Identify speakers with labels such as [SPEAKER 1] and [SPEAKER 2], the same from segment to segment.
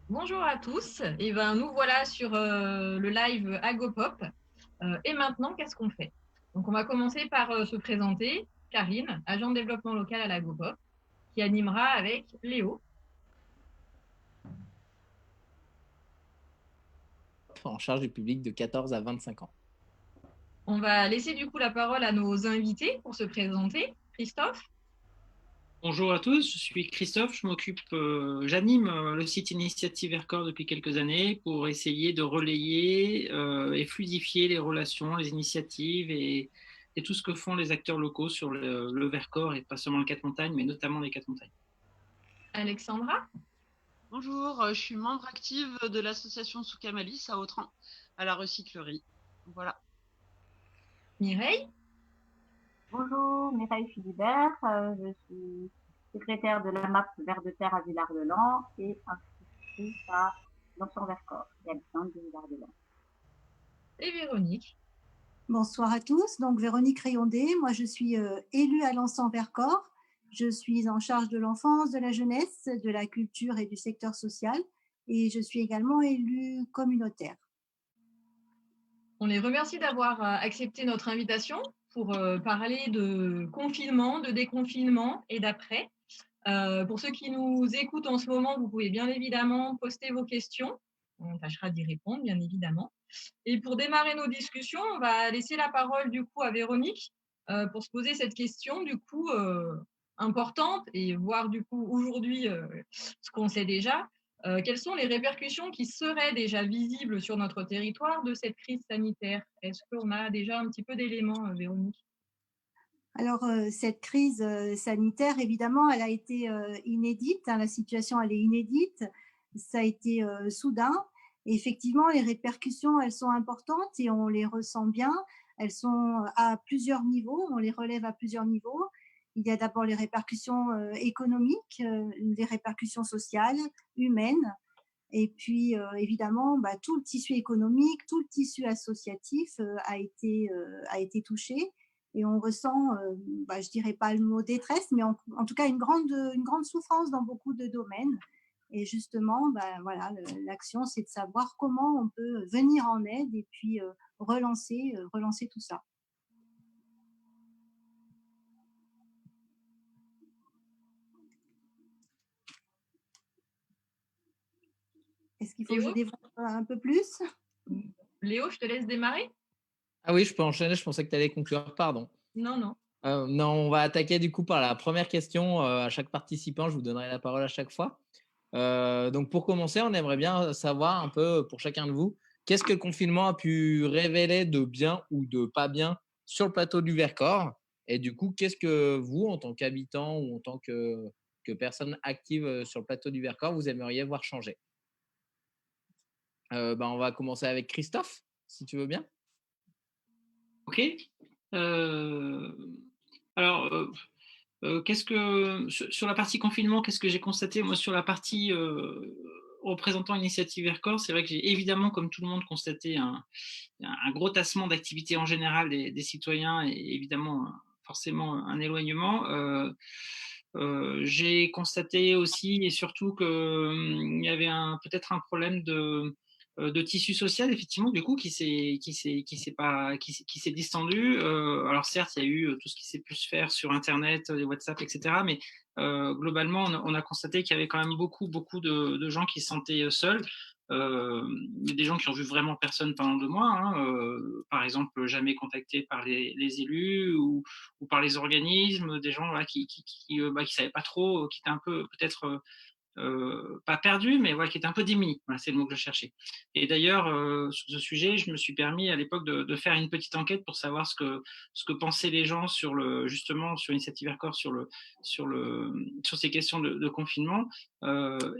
[SPEAKER 1] Bonjour à tous. Et ben, nous voilà sur le live Agopop. Et maintenant, qu'est-ce qu'on fait? Donc, on va commencer par se présenter. Karine, agent de développement local à l'Agopop, qui animera avec Léo.
[SPEAKER 2] En charge du public de 14 à 25 ans.
[SPEAKER 1] On va laisser du coup la parole à nos invités pour se présenter. Christophe.
[SPEAKER 3] Bonjour à tous, je suis Christophe, j'anime le site Initiative Vercors depuis quelques années pour essayer de relayer et fluidifier les relations, les initiatives et tout ce que font les acteurs locaux sur le Vercors et pas seulement le Quatre-Montagnes, mais notamment les Quatre-Montagnes.
[SPEAKER 1] Alexandra.
[SPEAKER 4] Bonjour, je suis membre active de l'association Soukamalis à Autran, à la recyclerie. Voilà.
[SPEAKER 1] Mireille.
[SPEAKER 5] Bonjour, Mireille Philibert, je suis secrétaire de la MAP Vert de Terre à Villard-de-Lans et inscrite à Lançon-Vercors et habitante de Villard-de-Lans.
[SPEAKER 1] Et Véronique.
[SPEAKER 6] Bonsoir à tous. Donc Véronique Rayondé, moi je suis élue à Lançon-Vercors. Je suis en charge de l'enfance, de la jeunesse, de la culture et du secteur social. Et je suis également élue communautaire.
[SPEAKER 1] On les remercie d'avoir accepté notre invitation pour parler de confinement, de déconfinement et d'après. Pour ceux qui nous écoutent en ce moment, vous pouvez bien évidemment poster vos questions. On tâchera d'y répondre, bien évidemment. Et pour démarrer nos discussions, on va laisser la parole du coup à Véronique pour se poser cette question du coup importante et voir du coup aujourd'hui ce qu'on sait déjà. Quelles sont les répercussions qui seraient déjà visibles sur notre territoire de cette crise sanitaire? Est-ce qu'on a déjà un petit peu d'éléments, Véronique?
[SPEAKER 6] Alors cette crise sanitaire, évidemment, elle a été inédite. Hein, la situation, elle est inédite. Ça a été soudain. Et effectivement, les répercussions, elles sont importantes et on les ressent bien. Elles sont à plusieurs niveaux. On les relève à plusieurs niveaux. Il y a d'abord les répercussions économiques, les répercussions sociales, humaines. Et puis, évidemment, tout le tissu économique, tout le tissu associatif a été touché. Et on ressent, je dirais pas le mot détresse, mais en tout cas une grande souffrance dans beaucoup de domaines. Et justement, voilà, l'action, c'est de savoir comment on peut venir en aide et puis relancer tout ça. Est-ce qu'il faut que je
[SPEAKER 1] Léo,
[SPEAKER 6] développe un peu plus?
[SPEAKER 1] Léo, je te laisse démarrer.
[SPEAKER 2] Ah oui, je peux enchaîner, je pensais que tu allais conclure, pardon.
[SPEAKER 1] Non, non.
[SPEAKER 2] Non, on va attaquer du coup par la première question. À chaque participant, je vous donnerai la parole à chaque fois. Donc pour commencer, on aimerait bien savoir un peu pour chacun de vous, qu'est-ce que le confinement a pu révéler de bien ou de pas bien sur le plateau du Vercors? Et du coup, qu'est-ce que vous, en tant qu'habitant ou en tant que personne active sur le plateau du Vercors, vous aimeriez voir changer? On va commencer avec Christophe, si tu veux bien.
[SPEAKER 3] Ok. Euh, alors, qu'est-ce que sur la partie confinement, qu'est-ce que j'ai constaté? Moi, sur la partie représentant Initiative Vercors, c'est vrai que j'ai évidemment, comme tout le monde, constaté un gros tassement d'activité en général des citoyens et évidemment forcément un éloignement. J'ai constaté aussi et surtout qu'il y avait peut-être un problème de tissu social effectivement du coup qui s'est distendu. Alors certes il y a eu tout ce qui s'est pu se faire sur internet, les WhatsApp, etc. Mais globalement on a constaté qu'il y avait quand même beaucoup de gens qui se sentaient seuls. Il y a des gens qui ont vu vraiment personne pendant 2 mois, hein, par exemple jamais contactés par les élus ou par les organismes, des gens là, qui savaient pas trop, qui étaient un peu peut-être pas perdu, mais voilà, qui était un peu démuni. Voilà, c'est le mot que je cherchais. Et d'ailleurs, sur ce sujet, je me suis permis à l'époque de faire une petite enquête pour savoir ce que pensaient les gens justement sur Initiative Vercors, sur ces questions de confinement.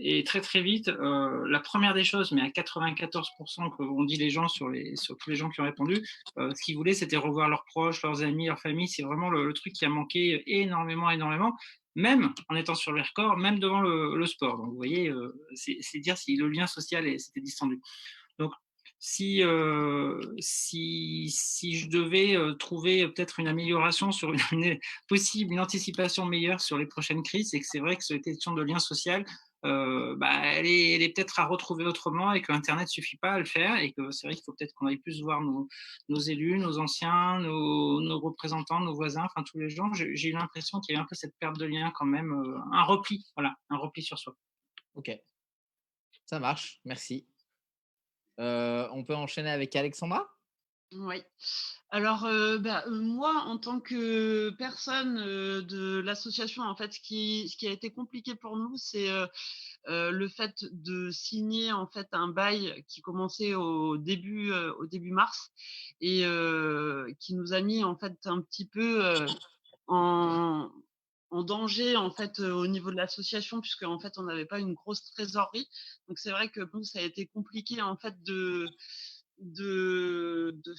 [SPEAKER 3] Et très très vite, la première des choses, mais à 94% que ont dit les gens sur tous les gens qui ont répondu, ce qu'ils voulaient, c'était revoir leurs proches, leurs amis, leur famille. C'est vraiment le truc qui a manqué énormément, énormément, même en étant sur le record, même devant le sport. Donc vous voyez, c'est dire si le lien social s'était distendu. Donc si je devais trouver peut-être une amélioration sur une anticipation meilleure sur les prochaines crises, c'est que c'est vrai que cette question de lien social, elle est peut-être à retrouver autrement et que Internet suffit pas à le faire et que c'est vrai qu'il faut peut-être qu'on aille plus voir nos élus, nos anciens, nos représentants, nos voisins, enfin tous les gens. J'ai eu l'impression qu'il y a eu un peu cette perte de lien quand même, un repli, voilà, un repli sur soi.
[SPEAKER 2] Ok, ça marche, merci. On peut enchaîner avec Alexandra?
[SPEAKER 4] Oui. Alors, moi, en tant que personne de l'association, en fait, ce qui a été compliqué pour nous, c'est le fait de signer en fait un bail qui commençait au début mars et qui nous a mis en fait un petit peu en, en danger en fait au niveau de l'association puisque en fait on n'avait pas une grosse trésorerie. Donc c'est vrai que bon, ça a été compliqué en fait de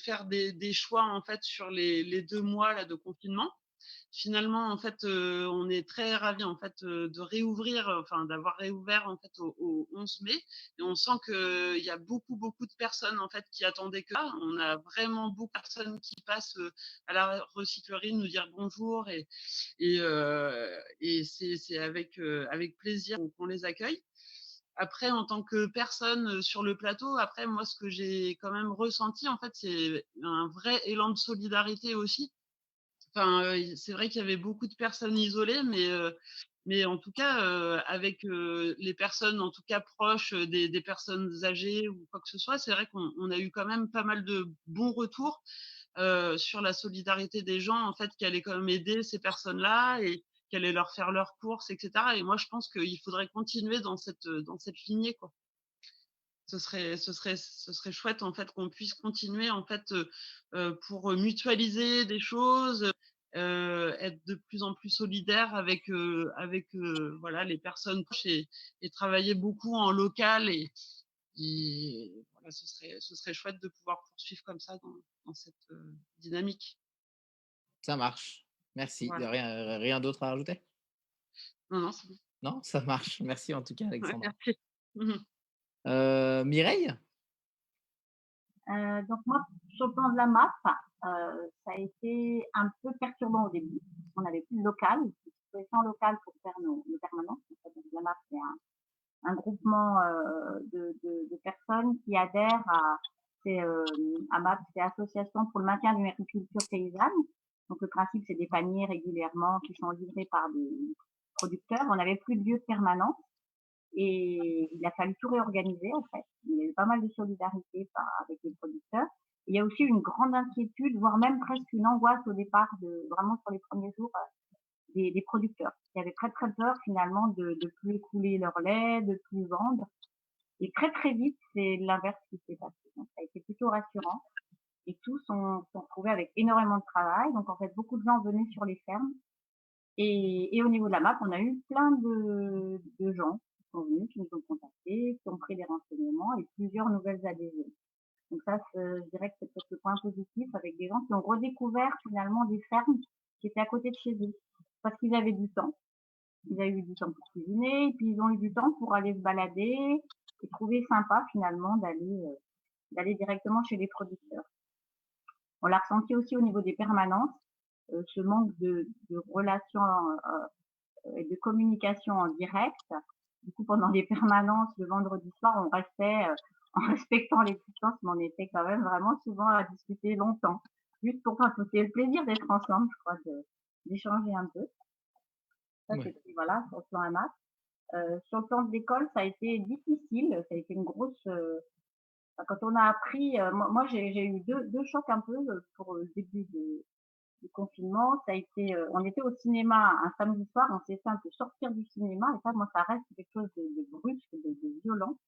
[SPEAKER 4] faire des choix en fait sur les 2 mois là de confinement. Finalement, en fait, on est très ravis en fait de réouvrir, enfin d'avoir réouvert en fait au 11 mai. Et on sent qu'il y a beaucoup de personnes en fait qui attendaient que ça. On a vraiment beaucoup de personnes qui passent à la recyclerie nous dire bonjour et c'est avec plaisir qu'on les accueille. Après, en tant que personne sur le plateau, après moi, ce que j'ai quand même ressenti en fait, c'est un vrai élan de solidarité aussi. Enfin, c'est vrai qu'il y avait beaucoup de personnes isolées, mais en tout cas, avec, les personnes, en tout cas proches, des personnes âgées ou quoi que ce soit, c'est vrai qu'on a eu quand même pas mal de bons retours, sur la solidarité des gens, en fait, qui allaient quand même aider ces personnes-là et qui allaient leur faire leurs courses et cetera et moi, je pense qu'il faudrait continuer dans cette lignée, quoi. Ce serait chouette, en fait, qu'on puisse continuer, en fait, pour mutualiser des choses, être de plus en plus solidaire avec voilà, les personnes proches et travailler beaucoup en local et voilà, ce serait chouette de pouvoir poursuivre comme ça dans cette, dynamique.
[SPEAKER 2] Ça marche. Merci.
[SPEAKER 4] Voilà.
[SPEAKER 2] Rien d'autre à rajouter?
[SPEAKER 4] Non, non, c'est bon.
[SPEAKER 2] Non? Ça marche. Merci en tout cas,
[SPEAKER 4] Ouais,
[SPEAKER 2] Alexandra.
[SPEAKER 4] merci. Mmh.
[SPEAKER 2] Mireille?
[SPEAKER 5] Donc moi, sur le plan de la MAP, ça a été un peu perturbant au début. On n'avait plus de local, il fallait sans local pour faire nos permanences. Donc, la MAP, c'est un groupement de personnes qui adhèrent à MAP, c'est Association pour le maintien d'une agriculture paysanne. Donc le principe, c'est des paniers régulièrement qui sont livrés par des producteurs. On n'avait plus de lieu de permanence. Et il a fallu tout réorganiser, en fait. Il y a eu pas mal de solidarité avec les producteurs. Il y a aussi une grande inquiétude, voire même presque une angoisse au départ, vraiment sur les premiers jours, des producteurs. Qui avaient très, très peur, finalement, de plus écouler leur lait, de plus vendre. Et très, très vite, c'est l'inverse qui s'est passé. Donc, ça a été plutôt rassurant. Et tous sont retrouvés avec énormément de travail. Donc, en fait, beaucoup de gens venaient sur les fermes. Et au niveau de la MAP, on a eu plein de gens qui sont venus, qui nous ont contactés, qui ont pris des renseignements et plusieurs nouvelles adhésions. Donc ça, je dirais que c'est peut-être le point positif avec des gens qui ont redécouvert finalement des fermes qui étaient à côté de chez eux. Parce qu'ils avaient du temps. Ils avaient eu du temps pour cuisiner, et puis ils ont eu du temps pour aller se balader et trouver sympa finalement d'aller directement chez les producteurs. On l'a ressenti aussi au niveau des permanences, ce manque de relations et de communication en direct. Du coup, pendant les permanences, le vendredi soir, on restait en respectant les distances, mais on était quand même vraiment souvent à discuter longtemps. Juste pour enfin, c'était le plaisir d'être ensemble, je crois, d'échanger un peu. Ça,
[SPEAKER 2] Ouais.
[SPEAKER 5] c'était, voilà, sur le plan AMAP. Sur le plan de l'école, ça a été difficile. Ça a été une grosse. Quand on a appris, moi j'ai eu deux chocs un peu pour le début du confinement. Ça a été, on était au cinéma un samedi soir, on s'est fait un peu sortir du cinéma et ça, moi, ça reste quelque chose de brusque, de violent.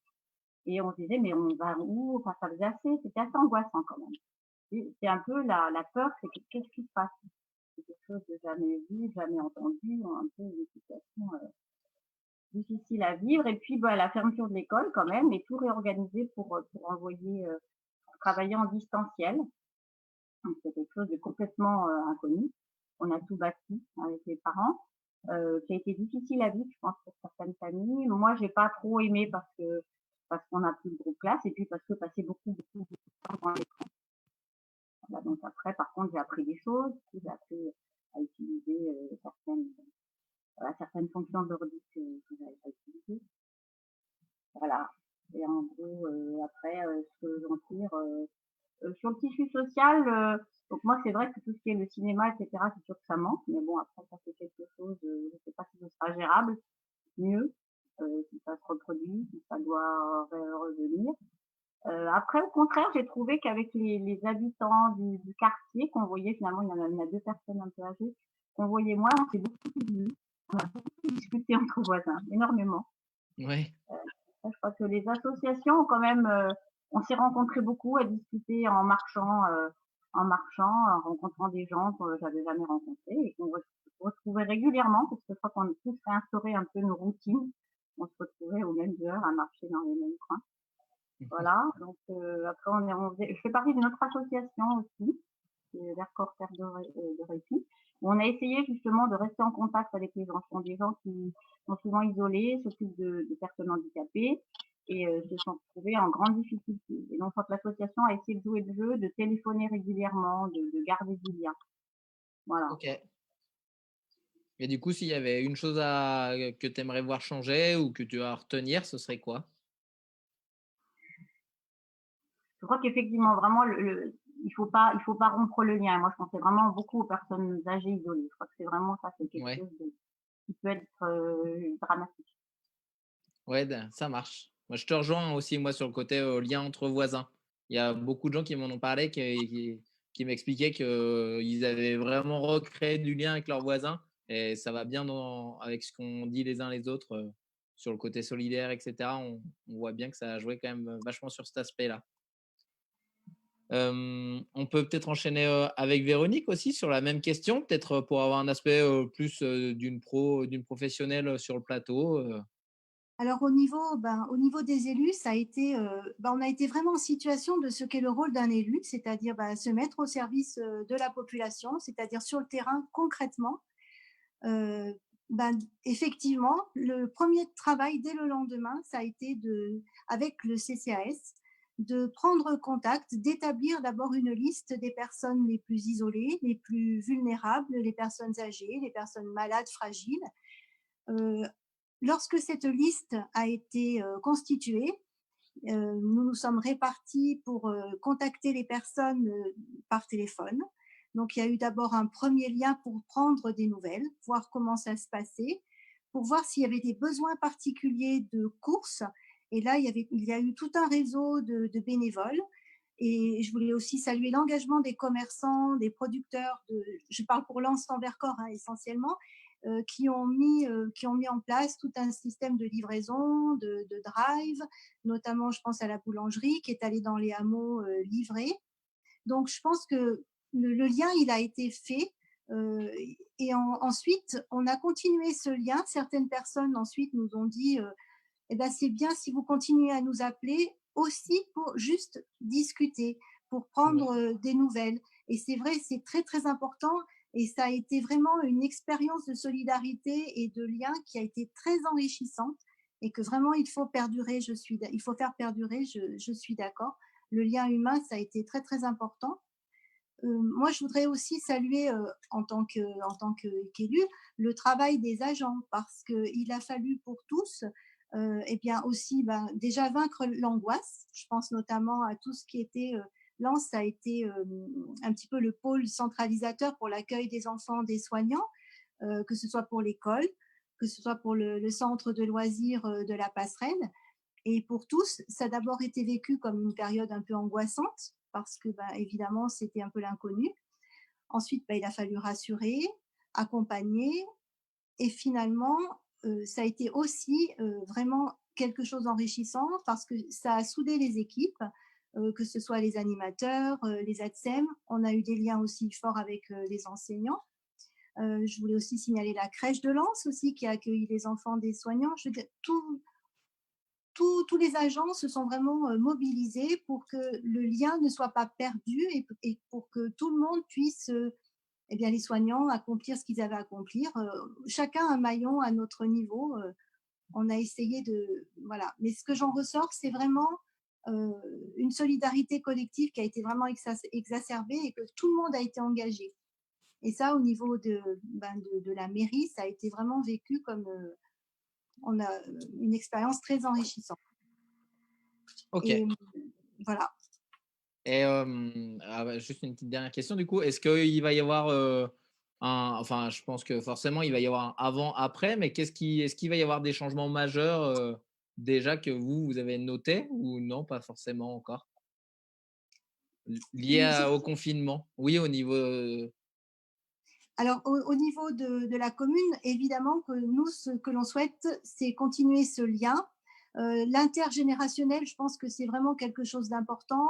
[SPEAKER 5] Et on se disait, mais on va où? Enfin, ça faisait c'était assez angoissant quand même. C'est un peu la peur, c'est qu'est-ce qui se passe? C'est quelque chose de jamais vu, jamais entendu, un peu une situation difficile à vivre. Et puis, la fermeture de l'école quand même, et tout réorganisé pour envoyer, pour travailler en distanciel. Donc, c'est quelque chose de complètement inconnu. On a tout bâti avec les parents, qui a été difficile à vivre, je pense, pour certaines familles. Moi, j'ai pas trop aimé parce qu'on a plus de groupe classe et puis parce que passer beaucoup de temps dans l'écran. Voilà, donc après, par contre, j'ai appris des choses, j'ai appris à utiliser certaines fonctions de l'ordi que j'avais pas utilisées. Voilà. Et en gros, après, ce que j'en tire, sur le tissu social, donc moi, c'est vrai que tout ce qui est le cinéma, etc., c'est sûr que ça manque. Mais bon, après, ça fait quelque chose, je sais pas si ce sera gérable, mieux, si ça se reproduit, si ça doit revenir. Après, au contraire, j'ai trouvé qu'avec les habitants du quartier, qu'on voyait finalement, il y a deux personnes un peu âgées, qu'on voyait moins, on s'est beaucoup plus vus, on a beaucoup discuté entre voisins, énormément.
[SPEAKER 2] Ouais.
[SPEAKER 5] Ça, je crois que les associations ont quand même, on s'est rencontrés beaucoup à discuter en rencontrant des gens que j'avais jamais rencontrés et qu'on retrouvait régulièrement, parce que je crois qu'on a tous réinstauré un peu nos routines. On se retrouvait aux mêmes heures à marcher dans les mêmes coins. Voilà. Donc après, je fais partie d'une autre association aussi, Vercors Terre de Récit, où on a essayé justement de rester en contact avec les gens. Ce sont des gens qui sont souvent isolés, s'occupent de personnes handicapées et se sont retrouvés en grande difficulté. Et donc, l'association a essayé de jouer le jeu, de téléphoner régulièrement, de garder du lien. Voilà.
[SPEAKER 2] Ok. Et du coup, s'il y avait une chose que tu aimerais voir changer ou que tu vas retenir, ce serait quoi?
[SPEAKER 5] Je crois qu'effectivement, vraiment, il faut pas rompre le lien. Moi, je pensais vraiment beaucoup aux personnes âgées isolées. Je crois que c'est vraiment ça, c'est quelque chose qui peut être dramatique.
[SPEAKER 2] Ouais, ça marche. Moi, je te rejoins aussi, moi, sur le côté lien entre voisins. Il y a beaucoup de gens qui m'en ont parlé, qui m'expliquaient qu'ils avaient vraiment recréé du lien avec leurs voisins. Et ça va bien avec ce qu'on dit les uns les autres sur le côté solidaire, etc. On voit bien que ça a joué quand même vachement sur cet aspect-là. On peut peut-être enchaîner avec Véronique aussi sur la même question, peut-être pour avoir un aspect plus d'une professionnelle sur le plateau.
[SPEAKER 6] Alors au niveau des élus, ça a été, on a été vraiment en situation de ce qu'est le rôle d'un élu, c'est-à-dire se mettre au service de la population, c'est-à-dire sur le terrain concrètement. Euh, Effectivement, le premier travail dès le lendemain, ça a été avec le CCAS, de prendre contact, d'établir d'abord une liste des personnes les plus isolées, les plus vulnérables, les personnes âgées, les personnes malades, fragiles. Euh, Lorsque cette liste a été constituée, nous nous sommes répartis pour contacter les personnes par téléphone. Donc, il y a eu d'abord un premier lien pour prendre des nouvelles, voir comment ça se passait, pour voir s'il y avait des besoins particuliers de courses. Et là, il y a eu tout un réseau de bénévoles. Et je voulais aussi saluer l'engagement des commerçants, des producteurs, je parle pour l'Anse Vercors essentiellement, qui ont mis en place tout un système de livraison, de drive, notamment je pense à la boulangerie qui est allée dans les hameaux livrer. Donc je pense que le lien il a été fait et ensuite on a continué ce lien. Certaines personnes ensuite nous ont dit eh ben, c'est bien si vous continuez à nous appeler aussi pour juste discuter, pour prendre des nouvelles. Et c'est vrai, c'est très, très important. Et ça a été vraiment une expérience de solidarité et de lien qui a été très enrichissante et que vraiment il faut perdurer. Il faut faire perdurer, je suis d'accord. Le lien humain, ça a été très, très important. Moi, je voudrais aussi saluer en tant qu'élu le travail des agents parce qu'il a fallu pour tous et bien aussi déjà vaincre l'angoisse. Je pense notamment à tout ce qui était Lens a été un petit peu le pôle centralisateur pour l'accueil des enfants des soignants, que ce soit pour l'école, que ce soit pour le centre de loisirs de la Passerelle. Et pour tous, ça a d'abord été vécu comme une période un peu angoissante parce que évidemment, c'était un peu l'inconnu. Ensuite, il a fallu rassurer, accompagner et finalement, ça a été aussi vraiment quelque chose d'enrichissant parce que ça a soudé les équipes, que ce soit les animateurs, les ATSEM. On a eu des liens aussi forts avec les enseignants. Je voulais aussi signaler la crèche de Lens aussi qui a accueilli les enfants des soignants. Je veux dire, tous les agents se sont vraiment mobilisés pour que le lien ne soit pas perdu et pour que tout le monde puisse, eh bien, les soignants, accomplir ce qu'ils avaient à accomplir. Chacun un maillon à notre niveau. On a essayé de. Voilà. Mais ce que j'en ressors, c'est vraiment une solidarité collective qui a été vraiment exacerbée et que tout le monde a été engagé. Et ça, au niveau de la mairie, ça a été vraiment vécu comme on a une expérience très enrichissante.
[SPEAKER 2] Ok.
[SPEAKER 6] Et voilà.
[SPEAKER 2] Et juste une petite dernière question, du coup, est-ce qu'il va y avoir enfin, je pense que forcément, il va y avoir un avant-après, mais est-ce qu'il va y avoir des changements majeurs déjà que vous avez notés ou non, pas forcément encore, liés au confinement? Oui, au niveau.
[SPEAKER 6] Alors, au niveau de la commune, évidemment que nous, ce que l'on souhaite, c'est continuer ce lien. L'intergénérationnel, je pense que c'est vraiment quelque chose d'important,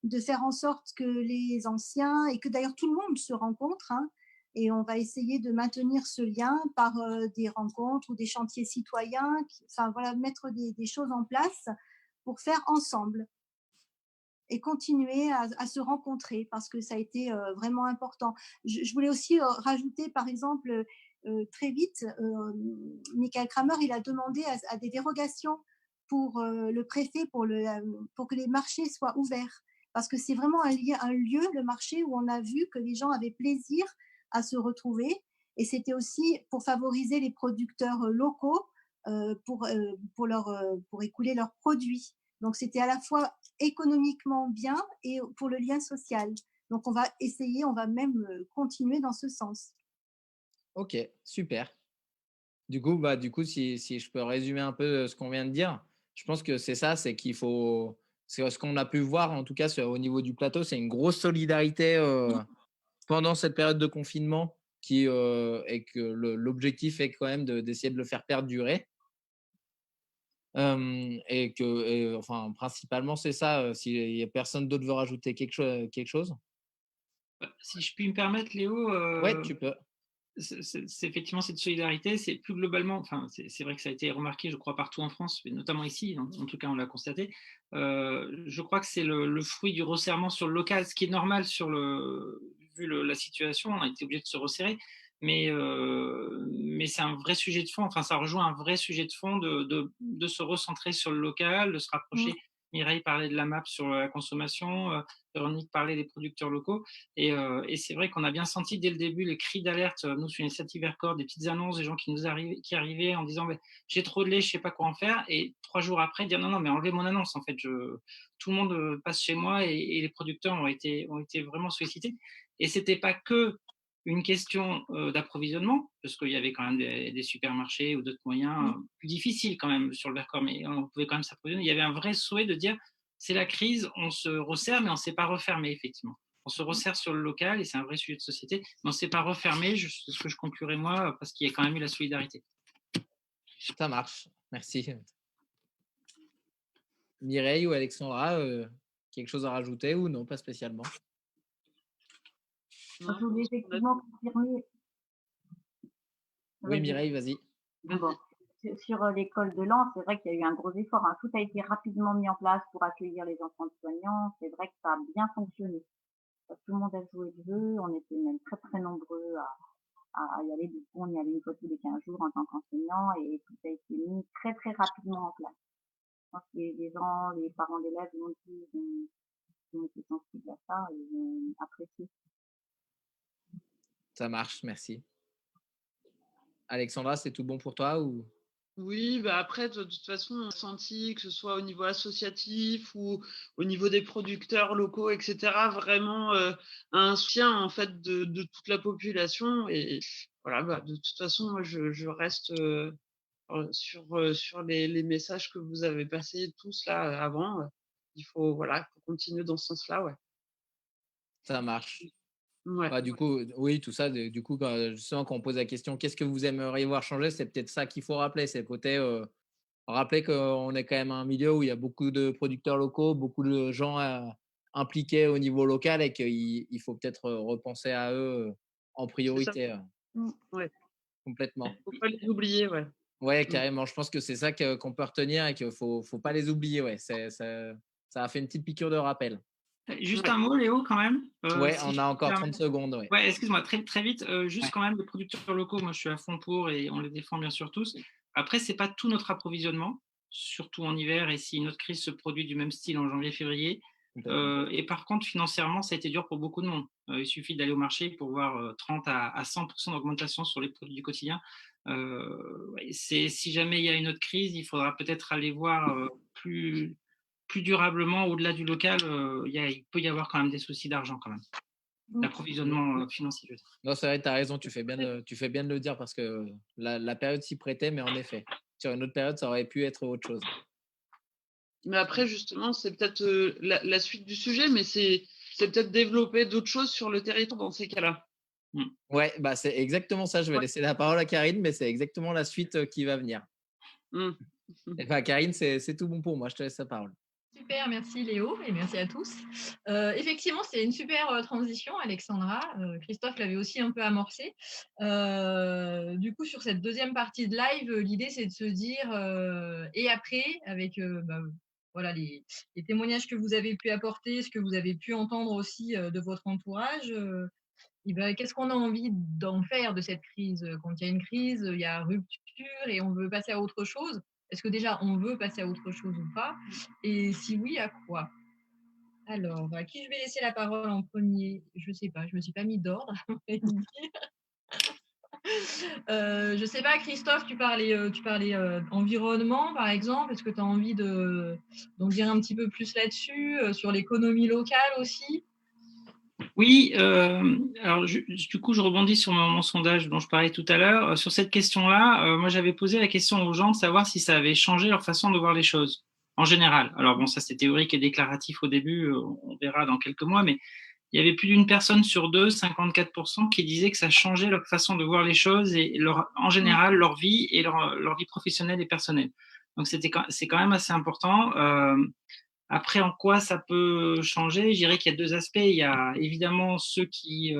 [SPEAKER 6] de faire en sorte que les anciens, et que d'ailleurs tout le monde se rencontre, hein, et on va essayer de maintenir ce lien par des rencontres ou des chantiers citoyens, enfin voilà, mettre des choses en place pour faire ensemble et continuer à se rencontrer parce que ça a été vraiment important. Je voulais aussi rajouter, par exemple, très vite, Michael Kramer, il a demandé à des dérogations pour le préfet pour que les marchés soient ouverts. Parce que c'est vraiment un lieu, le marché, où on a vu que les gens avaient plaisir à se retrouver. Et c'était aussi pour favoriser les producteurs locaux pour écouler leurs produits. Donc c'était à la fois économiquement bien et pour le lien social. Donc on va essayer, on va même continuer dans ce sens.
[SPEAKER 2] Ok, super. Du coup, si je peux résumer un peu ce qu'on vient de dire, je pense que c'est ça, c'est qu'il faut, c'est ce qu'on a pu voir en tout cas au niveau du plateau, c'est une grosse solidarité pendant cette période de confinement et que l'objectif est quand même d'essayer de le faire perdurer. Enfin, principalement, c'est ça. S'il y a personne d'autre veut rajouter quelque chose.
[SPEAKER 3] Si je puis me permettre, Léo,
[SPEAKER 2] Ouais, tu peux.
[SPEAKER 3] c'est effectivement cette solidarité, c'est plus globalement, enfin, c'est vrai que ça a été remarqué, je crois, partout en France, mais notamment ici, en tout cas, on l'a constaté. Je crois que c'est le fruit du resserrement sur le local, ce qui est normal vu la situation, on a été obligé de se resserrer, mais c'est un vrai sujet de fond, enfin, ça rejoint un vrai sujet de fond de se recentrer sur le local, de se rapprocher. Mireille parlait de la map sur la consommation, Véronique parlait des producteurs locaux. Et c'est vrai qu'on a bien senti dès le début les cris d'alerte, nous, sur Initiative Vercors, des petites annonces, des gens qui arrivaient en disant j'ai trop de lait, je ne sais pas quoi en faire. Et 3 jours après, dire non, mais enlevez mon annonce. En fait, tout le monde passe chez moi et les producteurs ont été vraiment sollicités. Et ce n'était pas que une question d'approvisionnement, parce qu'il y avait quand même des supermarchés ou d'autres moyens plus difficiles quand même sur le Vercors, mais on pouvait quand même s'approvisionner. Il y avait un vrai souhait de dire c'est la crise, on se resserre, mais on ne s'est pas refermé, effectivement. On se resserre sur le local et c'est un vrai sujet de société, mais on ne s'est pas refermé, c'est ce que je conclurai moi, parce qu'il y a quand même eu la solidarité.
[SPEAKER 2] Ça marche, merci. Mireille ou Alexandra, quelque chose à rajouter ou non, pas spécialement?
[SPEAKER 5] Je voulais effectivement confirmer.
[SPEAKER 2] Oui, Mireille, vas-y.
[SPEAKER 5] Bon. Sur l'école de Lens, c'est vrai qu'il y a eu un gros effort, hein. Tout a été rapidement mis en place pour accueillir les enfants de soignants. C'est vrai que ça a bien fonctionné. Tout le monde a joué le jeu. On était même très très nombreux à y aller. Du coup, on y allait une fois tous les 15 jours en tant qu'enseignant et tout a été mis très très rapidement en place. Je pense que les gens, les parents d'élèves l'ont dit, ils ont été sensibles à ça et ils ont apprécié.
[SPEAKER 2] Ça marche, merci. Alexandra, c'est tout bon pour toi ou?
[SPEAKER 4] Oui, bah après, de toute façon, on a senti que ce soit au niveau associatif ou au niveau des producteurs locaux, etc., vraiment un soutien en fait de toute la population. Et voilà, bah, de toute façon, moi, je reste sur les messages que vous avez passés tous là avant. Il faut continuer dans ce sens-là, ouais.
[SPEAKER 2] Ça marche.
[SPEAKER 4] Ouais.
[SPEAKER 2] Du coup, oui, tout ça, du coup, justement, quand on pose la question, qu'est-ce que vous aimeriez voir changer, c'est peut-être ça qu'il faut rappeler, c'est le côté, rappeler qu'on est quand même un milieu où il y a beaucoup de producteurs locaux, beaucoup de gens impliqués au niveau local et qu'il faut peut-être repenser à eux en priorité.
[SPEAKER 4] Ouais.
[SPEAKER 2] Complètement.
[SPEAKER 4] Faut pas les oublier, ouais.
[SPEAKER 2] Ouais, carrément. Je pense que c'est ça qu'on peut retenir et qu'il faut pas les oublier. Ouais, ça a fait une petite piqûre de rappel.
[SPEAKER 3] Juste un mot, Léo, quand même.
[SPEAKER 2] Ouais, on a encore 30 secondes. Ouais.
[SPEAKER 3] Ouais, excuse-moi, très, très vite. Juste quand même, les producteurs locaux, moi, je suis à fond pour et on les défend bien sûr tous. Après, c'est pas tout notre approvisionnement, surtout en hiver et si une autre crise se produit du même style en janvier-février. Et par contre, financièrement, ça a été dur pour beaucoup de monde. Il suffit d'aller au marché pour voir 30 à 100% d'augmentation sur les produits du quotidien. Si jamais il y a une autre crise, il faudra peut-être aller voir plus plus durablement au-delà du local, il peut y avoir quand même des soucis d'argent quand même. L'approvisionnement financier.
[SPEAKER 2] Non, c'est vrai, tu as raison, tu fais bien de le dire parce que la période s'y prêtait, mais en effet, sur une autre période, ça aurait pu être autre chose.
[SPEAKER 4] Mais après, justement, c'est peut-être la suite du sujet, mais c'est peut-être développer d'autres choses sur le territoire dans ces cas-là.
[SPEAKER 2] Ouais, bah c'est exactement ça. Je vais laisser la parole à Karine, mais c'est exactement la suite qui va venir. Enfin, Karine, c'est tout bon pour moi. Je te laisse la parole.
[SPEAKER 1] Super, merci Léo et merci à tous. Effectivement, c'est une super transition, Alexandra. Christophe l'avait aussi un peu amorcé. Du coup, sur cette deuxième partie de live, l'idée c'est de se dire et après, avec voilà, les témoignages que vous avez pu apporter, ce que vous avez pu entendre aussi de votre entourage, qu'est-ce qu'on a envie d'en faire de cette crise? Quand il y a une crise, il y a rupture et on veut passer à autre chose. Est-ce que déjà on veut passer à autre chose ou pas? Et si oui, à quoi? Alors, à qui je vais laisser la parole en premier? Je ne sais pas, je ne me suis pas mis d'ordre. Je ne sais pas, Christophe, tu parlais environnement, par exemple. Est-ce que tu as envie d'en dire un petit peu plus là-dessus, sur l'économie locale aussi?
[SPEAKER 3] Oui, alors du coup, je rebondis sur mon sondage dont je parlais tout à l'heure. Sur cette question-là, moi, j'avais posé la question aux gens de savoir si ça avait changé leur façon de voir les choses, en général. Alors bon, ça c'est théorique et déclaratif au début, on verra dans quelques mois, mais il y avait plus d'une personne sur deux, 54%, qui disaient que ça changeait leur façon de voir les choses et en général leur vie et leur vie professionnelle et personnelle. Donc c'est quand même assez important. Après, en quoi ça peut changer? Je dirais qu'il y a deux aspects. Il y a évidemment ceux qui,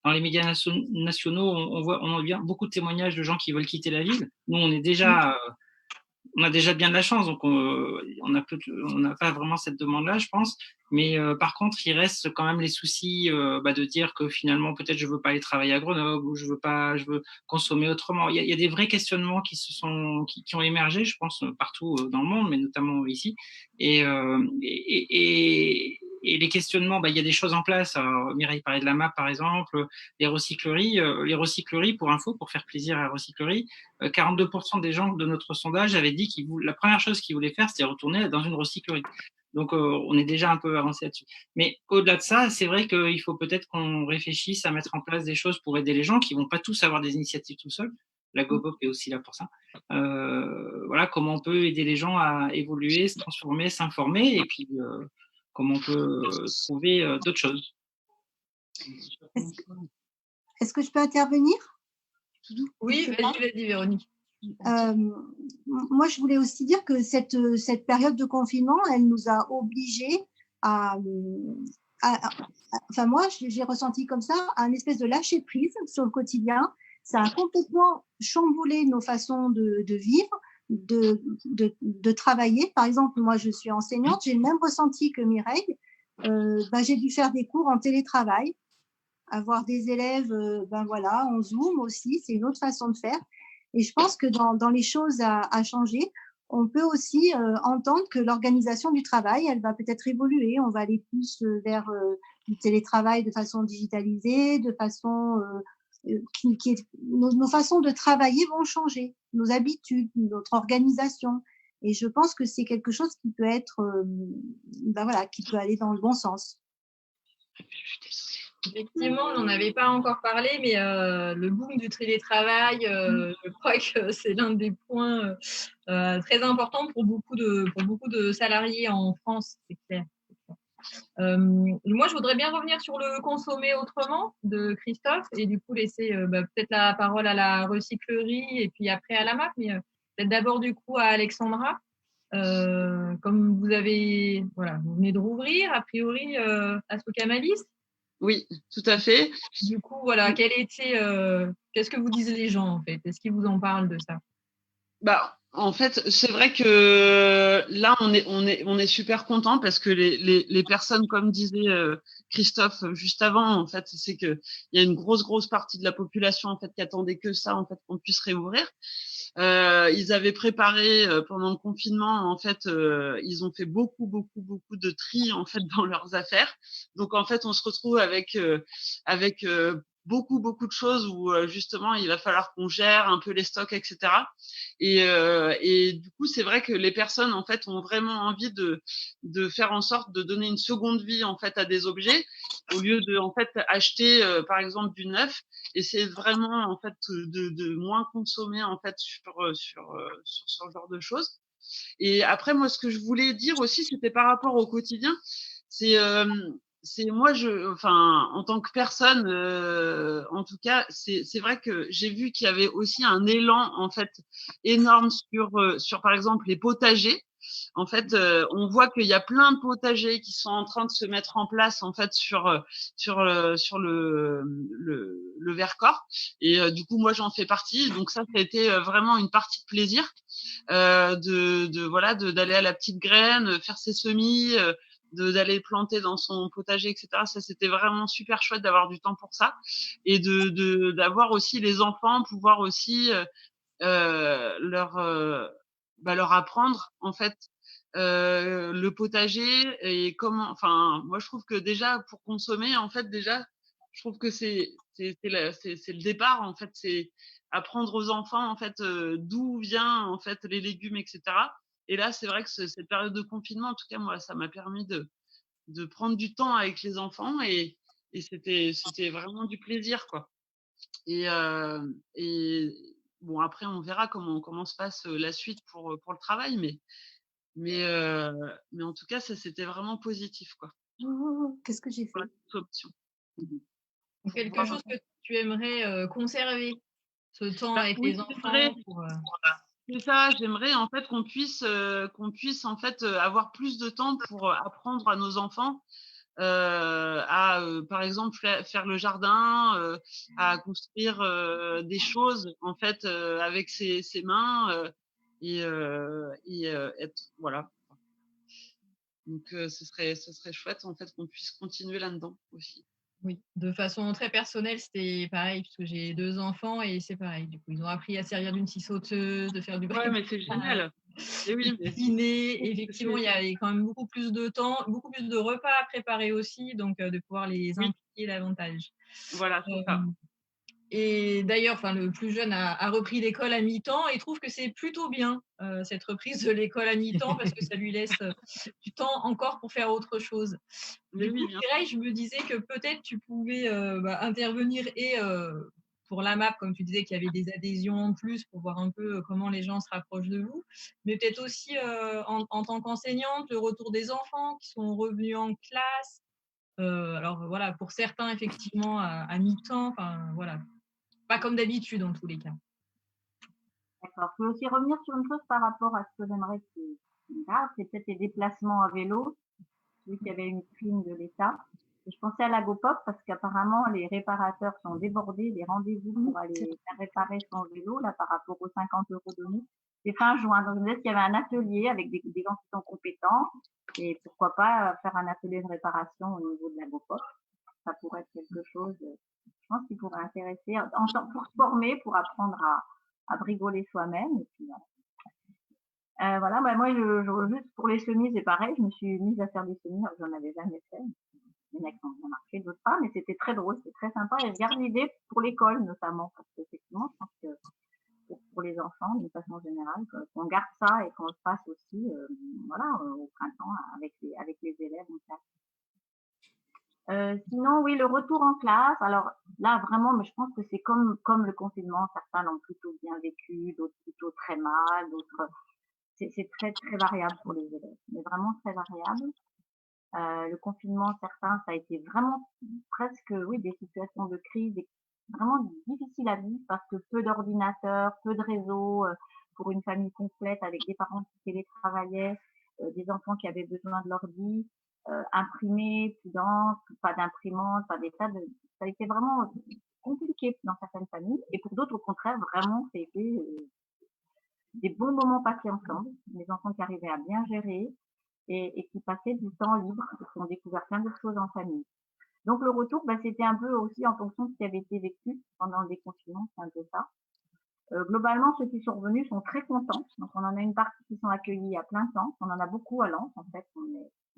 [SPEAKER 3] dans les médias nationaux, on a bien beaucoup de témoignages de gens qui veulent quitter la ville. Nous, on a déjà bien de la chance, donc on n'a pas vraiment cette demande-là, je pense. Mais par contre, il reste quand même les soucis de dire que finalement, peut-être je veux pas aller travailler à Grenoble ou je veux consommer autrement. Il y a des vrais questionnements qui ont émergé, je pense, partout dans le monde, mais notamment ici. Et les questionnements, il y a des choses en place. Alors, Mireille parlait de la MAP, par exemple, les recycleries. Pour info, pour faire plaisir à la recyclerie, 42% des gens de notre sondage avaient dit la première chose qu'ils voulaient faire, c'était retourner dans une recyclerie. Donc, on est déjà un peu avancé là-dessus. Mais au-delà de ça, c'est vrai qu'il faut peut-être qu'on réfléchisse à mettre en place des choses pour aider les gens qui ne vont pas tous avoir des initiatives tout seuls. La GoPop est aussi là pour ça. Voilà, comment on peut aider les gens à évoluer, se transformer, s'informer, et puis comment on peut trouver d'autres choses.
[SPEAKER 6] Est-ce que je peux intervenir?
[SPEAKER 1] Oui, vas-y, Véronique.
[SPEAKER 6] Moi, je voulais aussi dire que cette période de confinement, elle nous a obligés enfin moi, j'ai ressenti comme ça un espèce de lâcher prise sur le quotidien. Ça a complètement chamboulé nos façons de vivre, de travailler. Par exemple, moi, je suis enseignante, j'ai le même ressenti que Mireille. J'ai dû faire des cours en télétravail, avoir des élèves, en Zoom aussi, c'est une autre façon de faire. Et je pense que dans les choses à changer, on peut aussi entendre que l'organisation du travail, elle va peut-être évoluer. On va aller plus vers du télétravail de façon digitalisée, de façon nos façons de travailler vont changer, nos habitudes, notre organisation. Et je pense que c'est quelque chose qui peut être, qui peut aller dans le bon sens.
[SPEAKER 1] Effectivement, on n'en avait pas encore parlé, mais le boom du télétravail, je crois que c'est l'un des points très importants pour beaucoup de salariés en France, c'est clair. Moi, je voudrais bien revenir sur le consommer autrement de Christophe et du coup laisser peut-être la parole à la recyclerie et puis après à la MAP, mais peut-être d'abord du coup à Alexandra. Comme vous venez de rouvrir, a priori, à Socamalis.
[SPEAKER 4] Oui, tout à fait.
[SPEAKER 1] Du coup, voilà, qu'est-ce que vous disent les gens en fait? Est-ce qu'ils vous en parlent de ça?
[SPEAKER 4] En fait, c'est vrai que là, on est super content parce que les personnes, comme disait Christophe juste avant, en fait, c'est que il y a une grosse partie de la population en fait qui attendait que ça, en fait, qu'on puisse réouvrir. Ils avaient préparé pendant le confinement, en fait, ils ont fait beaucoup de tri en fait dans leurs affaires. Donc en fait, on se retrouve avec beaucoup de choses où justement il va falloir qu'on gère un peu les stocks, etc. Et du coup, c'est vrai que les personnes en fait ont vraiment envie de faire en sorte de donner une seconde vie en fait à des objets au lieu de en fait acheter par exemple du neuf. Et c'est vraiment en fait de moins consommer en fait sur ce genre de choses. Et après, moi, ce que je voulais dire aussi, c'était par rapport au quotidien. C'est moi, enfin, en tant que personne, en tout cas, c'est vrai que j'ai vu qu'il y avait aussi un élan en fait énorme sur par exemple les potagers. En fait, on voit qu'il y a plein de potagers qui sont en train de se mettre en place en fait sur le Vercors. Et du coup, moi, j'en fais partie. Donc ça a été vraiment une partie de plaisir d'aller à la petite graine, faire ses semis, d'aller planter dans son potager, etc. Ça, c'était vraiment super chouette d'avoir du temps pour ça et d'avoir aussi les enfants, pouvoir aussi leur apprendre en fait le potager et comment. Enfin, moi, je trouve que déjà pour consommer, en fait, déjà, je trouve que c'est le départ en fait, c'est apprendre aux enfants en fait d'où vient en fait les légumes, etc. Et là, c'est vrai que cette période de confinement, en tout cas moi, ça m'a permis de prendre du temps avec les enfants et c'était vraiment du plaisir quoi. Et bon après on verra comment se passe la suite pour le travail, mais en tout cas ça c'était vraiment positif quoi.
[SPEAKER 6] Qu'est-ce que j'ai fait?
[SPEAKER 4] Voilà, toute option.
[SPEAKER 1] Quelque chose que tu aimerais conserver, ce temps avec
[SPEAKER 4] Oui,
[SPEAKER 1] les
[SPEAKER 4] j'aimerais,
[SPEAKER 1] enfants pour,
[SPEAKER 4] c'est ça, j'aimerais en fait qu'on puisse en fait avoir plus de temps pour apprendre à nos enfants à par exemple faire le jardin, à construire des choses en fait avec ses mains être voilà. Donc ce serait chouette en fait qu'on puisse continuer là-dedans aussi.
[SPEAKER 1] Oui, de façon très personnelle, c'était pareil puisque j'ai 2 enfants et c'est pareil. Du coup, ils ont appris à servir d'une scie sauteuse, de faire du
[SPEAKER 4] Ouais, mais c'est
[SPEAKER 1] bricolage,
[SPEAKER 4] génial. Et
[SPEAKER 1] de
[SPEAKER 4] oui, mais
[SPEAKER 1] cuisiner. Effectivement,
[SPEAKER 4] c'est
[SPEAKER 1] il y avait quand même beaucoup plus de temps, beaucoup plus de repas à préparer aussi, donc de pouvoir les
[SPEAKER 4] oui,
[SPEAKER 1] impliquer davantage.
[SPEAKER 4] voilà, c'est ça.
[SPEAKER 1] Hem Et d'ailleurs, enfin, le plus jeune a repris l'école à mi-temps et trouve que c'est plutôt bien, cette reprise de l'école à mi-temps parce que ça lui laisse, du temps encore pour faire autre chose.
[SPEAKER 4] Mais
[SPEAKER 1] Du coup,
[SPEAKER 4] oui, bien
[SPEAKER 1] Mireille, je me disais que peut-être tu pouvais, intervenir et pour la map, comme tu disais qu'il y avait des adhésions en plus pour voir un peu, comment les gens se rapprochent de vous, mais peut-être aussi, en tant qu'enseignante, le retour des enfants qui sont revenus en classe. Alors voilà, pour certains effectivement à mi-temps, enfin voilà, pas comme d'habitude en tous les cas.
[SPEAKER 5] D'accord. Je peux aussi revenir sur une chose par rapport à ce que j'aimerais qu'il garde, c'est peut-être les déplacements à vélo, vu qu'il y avait une prime de l'État. Et je pensais à la GoPop parce qu'apparemment les réparateurs sont débordés, les rendez-vous pour aller faire réparer son vélo, là, par rapport aux 50 € donnés. C'est fin juin. Donc, je me disais qu'il y avait un atelier avec des gens qui sont compétents et pourquoi pas faire un atelier de réparation au niveau de la GoPop. Ça pourrait être quelque chose, je pense, qui pourrait intéresser pour se former, pour apprendre à bricoler soi-même. Et puis, voilà, bah, moi, juste pour les semis, c'est pareil, je me suis mise à faire des semis, alors j'en avais jamais fait. Il y en a qui ont bien marché, d'autres pas, mais c'était très drôle, c'était très sympa. Et je garde l'idée pour l'école notamment, parce qu'effectivement, je pense que pour les enfants, d'une façon générale, qu'on garde ça et qu'on le fasse aussi, voilà, au printemps avec les élèves en classe. Sinon, oui, le retour en classe. Alors là, vraiment, mais je pense que c'est comme le confinement. Certains l'ont plutôt bien vécu, d'autres plutôt très mal, d'autres. C'est très très variable pour les élèves, mais vraiment très variable. Le confinement, certains, ça a été vraiment presque, oui, des situations de crise vraiment difficiles à vivre parce que peu d'ordinateurs, peu de réseaux pour une famille complète avec des parents qui télétravaillaient, des enfants qui avaient besoin de l'ordi, imprimés, plus d'encre, pas d'imprimante, pas des tas de. Ça a été vraiment compliqué dans certaines familles et pour d'autres, au contraire, vraiment, ça a été des bons moments passés ensemble, des enfants qui arrivaient à bien gérer et qui passaient du temps libre et qui ont découvert plein de choses en famille. Donc le retour, c'était un peu aussi en fonction de ce qui avait été vécu pendant le déconfinement, c'est un peu ça. Globalement, ceux qui sont revenus sont très contents. Donc on en a une partie qui sont accueillis à plein temps. On en a beaucoup à Lens, en fait. On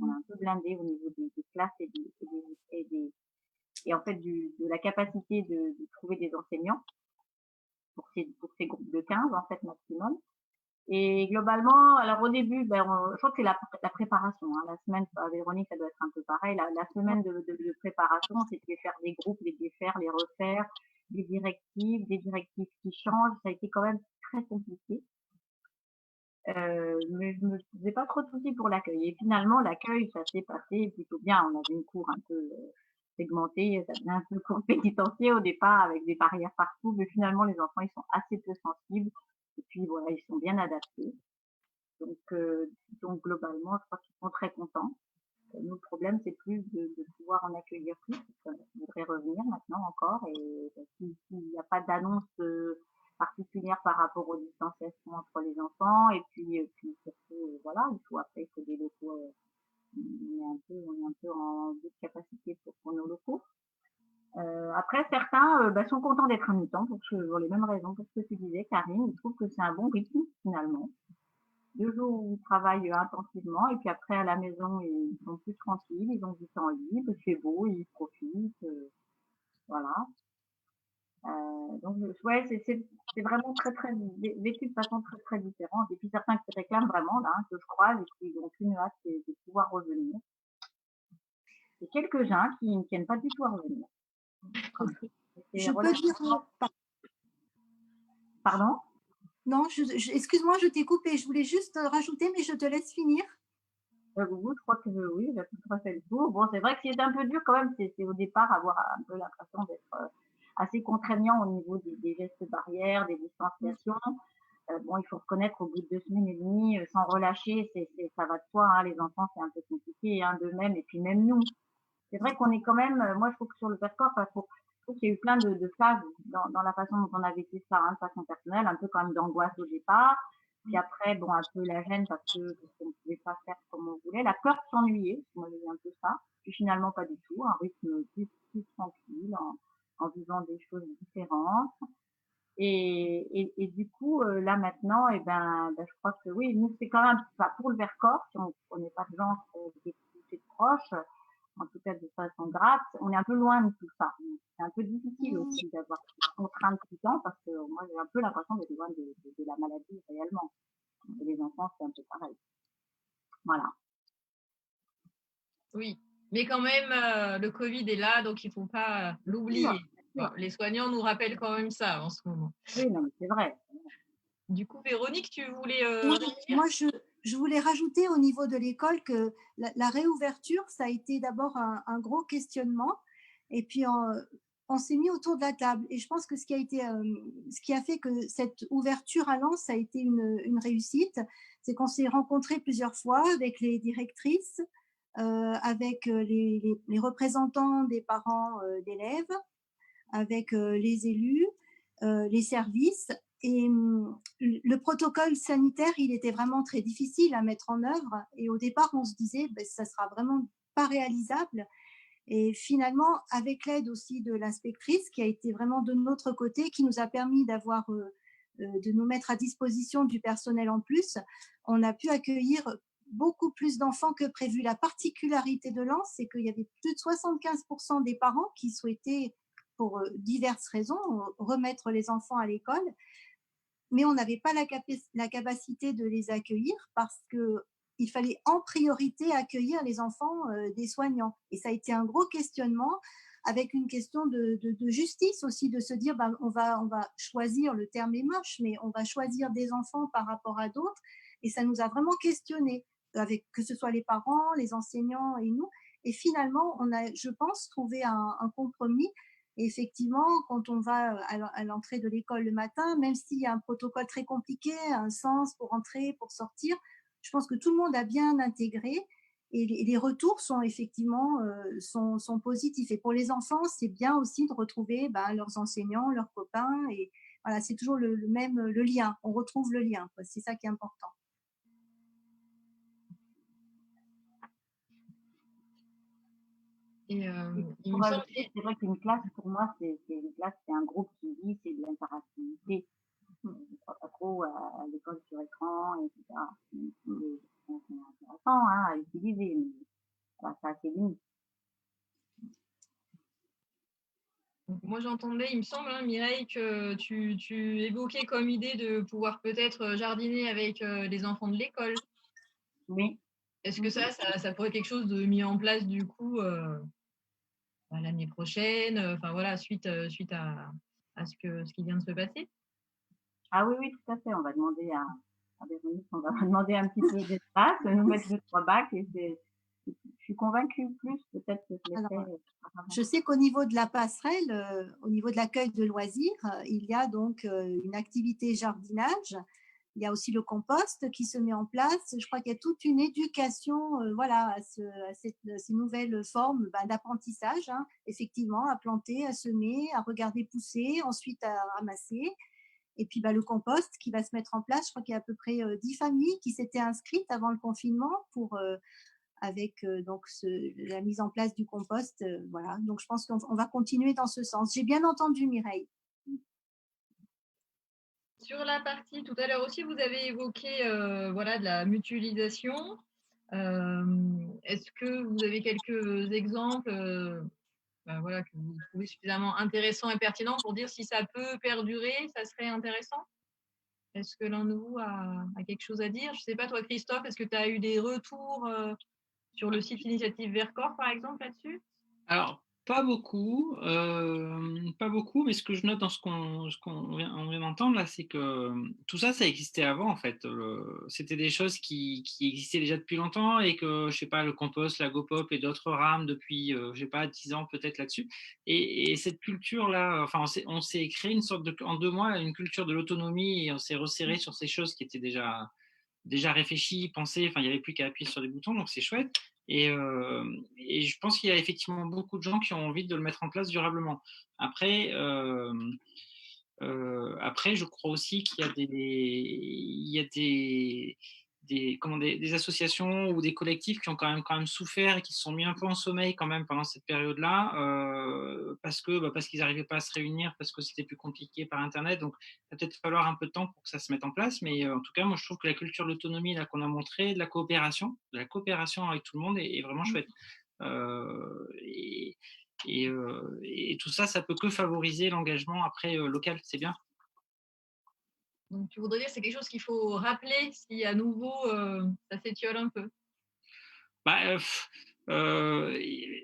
[SPEAKER 5] est un peu blindé au niveau des classes et des et en fait de la capacité de trouver des enseignants pour ces groupes de 15 en fait maximum. Et globalement, alors au début, je crois que c'est la préparation. Hein. La semaine, Véronique, ça doit être un peu pareil. La semaine de préparation, c'était faire des groupes, les défaire, les refaire, des directives qui changent. Ça a été quand même très compliqué. Mais je me faisais pas trop de soucis pour l'accueil. Et finalement, l'accueil, ça s'est passé plutôt bien. On avait une cour un peu segmentée, ça devient un peu cour pénitentiaire au départ avec des barrières partout. Mais finalement, les enfants, ils sont assez peu sensibles. Et puis voilà, ils sont bien adaptés. Donc globalement, je crois qu'ils sont très contents. Nous, le problème, c'est plus de pouvoir en accueillir plus, parce qu'on voudrait revenir maintenant encore. Et s'il n'y a pas d'annonce particulière par rapport aux distanciations entre les enfants, et puis surtout, voilà, il faut après, il faut des locaux. On est un peu en bout de capacité pour nos locaux. Après, certains sont contents d'être à mi-temps pour les mêmes raisons que ce que tu disais, Karine. Ils trouvent que c'est un bon rythme, finalement. 2 jours où ils travaillent intensivement, et puis après, à la maison, ils sont plus tranquilles, ils ont du temps libre, il fait beau, ils profitent, voilà. Donc, ouais, c'est vraiment très, très vécu de façon très, très différente. Et puis, certains qui réclament vraiment, là, que je croise, et qui n'ont qu'une hâte, c'est de pouvoir revenir. Et quelques-uns qui ne tiennent pas du tout à revenir.
[SPEAKER 6] Je peux dire...
[SPEAKER 5] Pardon?
[SPEAKER 6] Non, excuse-moi, je t'ai coupé. Je voulais juste rajouter, mais je te laisse finir.
[SPEAKER 5] Je crois que oui, j'ai tout fait le tour. Bon, c'est vrai que c'est un peu dur quand même. C'est au départ avoir un peu l'impression d'être assez contraignant au niveau des gestes barrières, des distanciations. Bon, il faut reconnaître au bout de 2 semaines et demie, sans relâcher, ça va de soi. Hein, les enfants, c'est un peu compliqué d'eux-mêmes, et puis même nous. C'est vrai qu'on est quand même, moi je trouve que sur le Vercors, je trouve qu'il y a eu plein de phases dans la façon dont on a vécu ça, de façon personnelle, un peu quand même d'angoisse au départ. Puis après, bon, un peu la gêne parce qu'on ne pouvait pas faire comme on voulait. La peur de s'ennuyer, moi j'ai eu un peu ça. Puis finalement, pas du tout. Un rythme plus tranquille, en vivant des choses différentes. Et du coup, là maintenant, je crois que oui, nous c'est quand même pas pour le Vercors, si on n'est pas de gens qui est proche, en tout cas de façon gratte, on est un peu loin de tout ça. C'est un peu difficile aussi d'avoir des contraintes tout le temps, parce que moi j'ai un peu l'impression d'être loin de la maladie réellement. Et les enfants, c'est un peu pareil. Voilà.
[SPEAKER 1] Oui, mais quand même, le Covid est là, donc il ne faut pas l'oublier. Les soignants nous rappellent quand même ça en ce moment.
[SPEAKER 5] Oui, non, mais c'est vrai.
[SPEAKER 1] Du coup, Véronique, tu voulais...
[SPEAKER 6] Moi, je voulais rajouter au niveau de l'école que la réouverture, ça a été d'abord un gros questionnement. Et puis, on s'est mis autour de la table. Et je pense que ce qui a fait que cette ouverture à Lens a été une réussite, c'est qu'on s'est rencontrés plusieurs fois avec les directrices, avec les représentants des parents d'élèves, avec les élus, les services. Et le protocole sanitaire, il était vraiment très difficile à mettre en œuvre. Et au départ, on se disait, ça sera vraiment pas réalisable. Et finalement, avec l'aide aussi de l'inspectrice, qui a été vraiment de notre côté, qui nous a permis de nous mettre à disposition du personnel en plus, on a pu accueillir beaucoup plus d'enfants que prévu. La particularité de Lens, c'est qu'il y avait plus de 75% des parents qui souhaitaient, pour diverses raisons, remettre les enfants à l'école, mais on n'avait pas la capacité de les accueillir parce qu'il fallait en priorité accueillir les enfants des soignants. Et ça a été un gros questionnement, avec une question de justice aussi, de se dire on va choisir, le terme est moche, mais on va choisir des enfants par rapport à d'autres. Et ça nous a vraiment questionné, que ce soit les parents, les enseignants et nous. Et finalement, on a, je pense, trouvé un compromis. Et effectivement, quand on va à l'entrée de l'école le matin, même s'il y a un protocole très compliqué, un sens pour entrer, pour sortir, je pense que tout le monde a bien intégré. Et les retours sont effectivement sont positifs. Et pour les enfants, c'est bien aussi de retrouver leurs enseignants, leurs copains. Et voilà, c'est toujours le lien. On retrouve le lien. C'est ça qui est important.
[SPEAKER 5] C'est vrai qu'une classe, pour moi, c'est un groupe qui vit, c'est de l'interactivité. Je ne crois pas trop à l'école sur écran, etc. C'est intéressant à utiliser, mais ça a ses limites.
[SPEAKER 1] Donc, moi, j'entendais, il me semble, hein, Mireille, que tu évoquais comme idée de pouvoir peut-être jardiner avec les enfants de l'école.
[SPEAKER 5] Oui.
[SPEAKER 1] Est-ce que ça pourrait être quelque chose de mis en place du coup l'année prochaine, enfin voilà, suite à ce qui vient de se passer?
[SPEAKER 5] Ah oui, oui, tout à fait. On va demander à Véronique, on va demander un petit peu d'espace, nous mettre 2-3 bacs et je suis convaincue plus peut-être que je
[SPEAKER 6] Alors,
[SPEAKER 5] l'étais auparavant.
[SPEAKER 6] je sais qu'au niveau de la passerelle, au niveau de l'accueil de loisirs, il y a donc une activité jardinage. Il y a aussi le compost qui se met en place. Je crois qu'il y a toute une éducation, voilà, ces nouvelles formes d'apprentissage, hein, effectivement, à planter, à semer, à regarder pousser, ensuite à ramasser. Et puis le compost qui va se mettre en place. Je crois qu'il y a à peu près 10 familles qui s'étaient inscrites avant le confinement pour avec donc la mise en place du compost. Voilà. Donc je pense qu'on va continuer dans ce sens. J'ai bien entendu Mireille.
[SPEAKER 1] Sur la partie, tout à l'heure aussi, vous avez évoqué voilà, de la mutualisation. Est-ce que vous avez quelques exemples voilà, que vous trouvez suffisamment intéressants et pertinents pour dire si ça peut perdurer, ça serait intéressant? Est-ce que l'un de vous a quelque chose à dire? Je ne sais pas, toi, Christophe, est-ce que tu as eu des retours sur le site Initiative Vercors, par exemple, là-dessus?
[SPEAKER 3] Alors, pas beaucoup, mais ce que je note dans on vient d'entendre là, c'est que tout ça, ça existait avant en fait. C'était des choses qui existaient déjà depuis longtemps et que, je sais pas, le compost, la GoPop et d'autres rames depuis, je sais pas, 10 ans peut-être là-dessus. Et cette culture-là, enfin, on s'est créé une sorte de, en 2 mois, une culture de l'autonomie et on s'est resserré sur ces choses qui étaient déjà réfléchi, pensé, enfin, il n'y avait plus qu'à appuyer sur des boutons, donc c'est chouette. Et je pense qu'il y a effectivement beaucoup de gens qui ont envie de le mettre en place durablement. Après, après je crois aussi qu'il y a des associations ou des collectifs qui ont quand même souffert et qui se sont mis un peu en sommeil quand même pendant cette période-là, parce qu'ils n'arrivaient pas à se réunir, parce que c'était plus compliqué par Internet. Donc, il va peut-être falloir un peu de temps pour que ça se mette en place. Mais en tout cas, moi, je trouve que la culture de l'autonomie là qu'on a montré, de la coopération avec tout le monde est vraiment chouette. Euh, et, et tout ça, ça peut que favoriser l'engagement après local. C'est bien.
[SPEAKER 1] Donc, tu voudrais dire que c'est quelque chose qu'il faut rappeler si à nouveau ça s'étiole un peu?
[SPEAKER 3] Bah,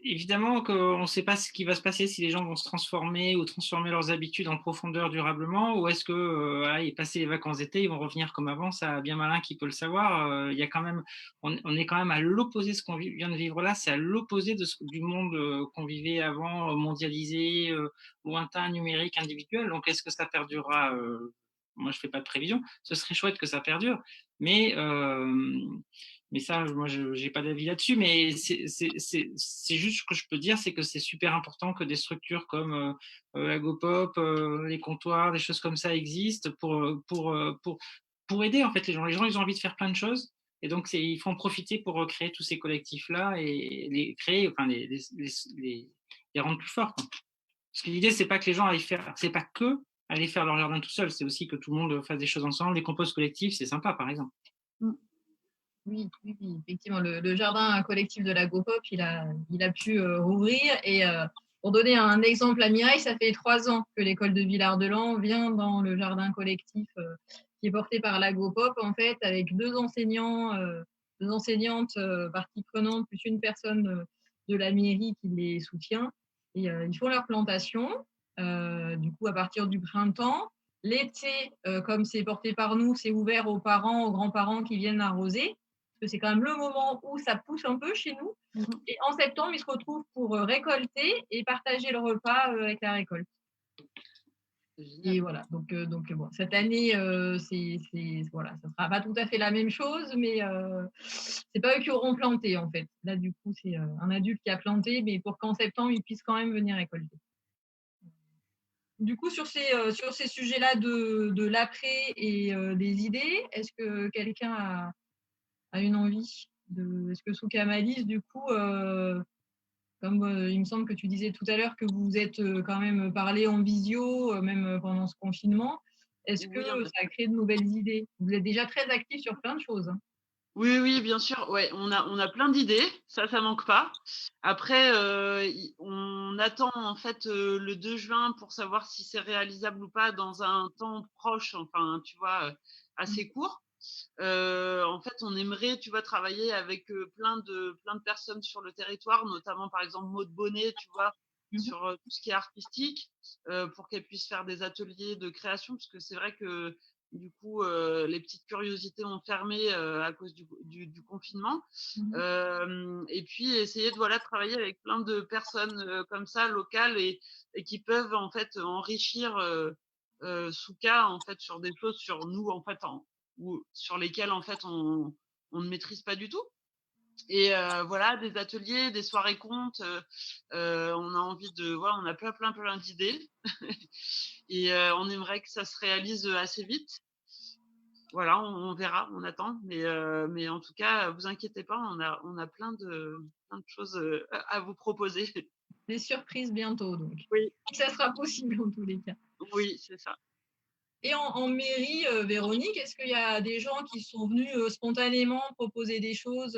[SPEAKER 3] évidemment qu'on ne sait pas ce qui va se passer, si les gens vont se transformer ou transformer leurs habitudes en profondeur durablement, ou est-ce que, voilà, passer les vacances d'été, ils vont revenir comme avant. Ça, bien malin qui peut le savoir. Il y a quand même, on est quand même à l'opposé de ce qu'on vient de vivre là, c'est à l'opposé du monde qu'on vivait avant, mondialisé, lointain, numérique, individuel. Donc, est-ce que ça perdurera? Moi, je fais pas de prévision. Ce serait chouette que ça perdure, mais ça, moi, je n'ai pas d'avis là-dessus. Mais c'est juste ce que je peux dire, c'est que c'est super important que des structures comme la GoPop, les comptoirs, des choses comme ça existent pour aider en fait les gens. Les gens, ils ont envie de faire plein de choses. Et donc, il faut en profiter pour créer tous ces collectifs-là et les créer, enfin, les rendre plus forts, quoi. Parce que l'idée, c'est pas que les gens c'est pas que aller faire leur jardin tout seul, c'est aussi que tout le monde fasse des choses ensemble. Les composts collectifs, c'est sympa, par exemple.
[SPEAKER 1] Oui, oui, oui, effectivement, le jardin collectif de la GoPop, il a pu rouvrir. Et pour donner un exemple à Mireille, ça fait 3 ans que l'école de Villard-de-Lans vient dans le jardin collectif qui est porté par la GoPop, en fait, avec 2 enseignants, 2 enseignantes partie prenante, plus une personne de la mairie qui les soutient. Et ils font leur plantation, du coup, à partir du printemps. L'été, comme c'est porté par nous, c'est ouvert aux parents, aux grands-parents qui viennent arroser. Parce que c'est quand même le moment où ça pousse un peu chez nous. Et en septembre, ils se retrouvent pour récolter et partager le repas avec la récolte. Et voilà, donc bon, cette année, voilà, ça ne sera pas tout à fait la même chose, mais c'est pas eux qui auront planté en fait. Là, du coup, c'est un adulte qui a planté, mais pour qu'en septembre, ils puissent quand même venir récolter. Du coup, sur ces sujets-là de l'après et des idées, est-ce que quelqu'un a une envie est-ce que Soukamalis, du coup, comme il me semble que tu disais tout à l'heure que vous êtes quand même parlé en visio, même pendant ce confinement, est-ce que ça a créé de nouvelles idées? Vous êtes déjà très actifs sur plein de choses, hein.
[SPEAKER 4] Oui, oui, bien sûr. Ouais, on a plein d'idées, ça manque pas. Après, on attend en fait le 2 juin pour savoir si c'est réalisable ou pas dans un temps proche, enfin, tu vois, assez court. En fait, on aimerait, tu vois, travailler avec plein de personnes sur le territoire, notamment par exemple Maud Bonnet, tu vois,
[SPEAKER 1] Mhm.
[SPEAKER 4] sur tout ce qui est artistique, pour qu'elle puisse faire des ateliers de création, parce que c'est vrai que du coup, les petites curiosités ont fermé à cause du confinement.
[SPEAKER 1] Mhm.
[SPEAKER 4] Et puis essayer de voilà travailler avec plein de personnes comme ça locales et qui peuvent en fait enrichir Souka en fait sur des choses sur nous en fait ou sur lesquelles en fait on ne maîtrise pas du tout. Et voilà, des ateliers, des soirées contes. On a envie de, voilà, on a plein d'idées. Et on aimerait que ça se réalise assez vite. Voilà, on verra, on attend. Mais en tout cas, vous inquiétez pas, on a plein de choses à vous proposer.
[SPEAKER 1] Des surprises bientôt, donc.
[SPEAKER 4] Oui,
[SPEAKER 1] Ça sera possible en tous les cas.
[SPEAKER 4] oui, c'est ça.
[SPEAKER 1] Et en mairie, Véronique, est-ce qu'il y a des gens qui sont venus spontanément proposer des choses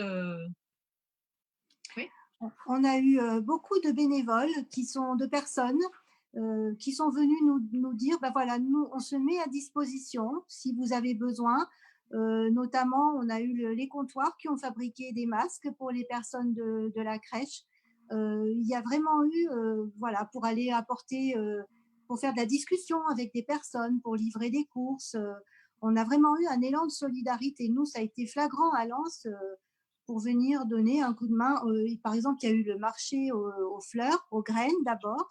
[SPEAKER 1] Oui.
[SPEAKER 6] On a eu beaucoup de bénévoles de personnes qui sont venues nous dire, ben voilà, nous, on se met à disposition si vous avez besoin. Notamment, on a eu les comptoirs qui ont fabriqué des masques pour les personnes de la crèche. Il y a vraiment eu, voilà, pour aller apporter, pour faire de la discussion avec des personnes, pour livrer des courses. On a vraiment eu un élan de solidarité. Nous, ça a été flagrant à Lens. Pour venir donner un coup de main. Par exemple, il y a eu le marché aux fleurs, aux graines d'abord.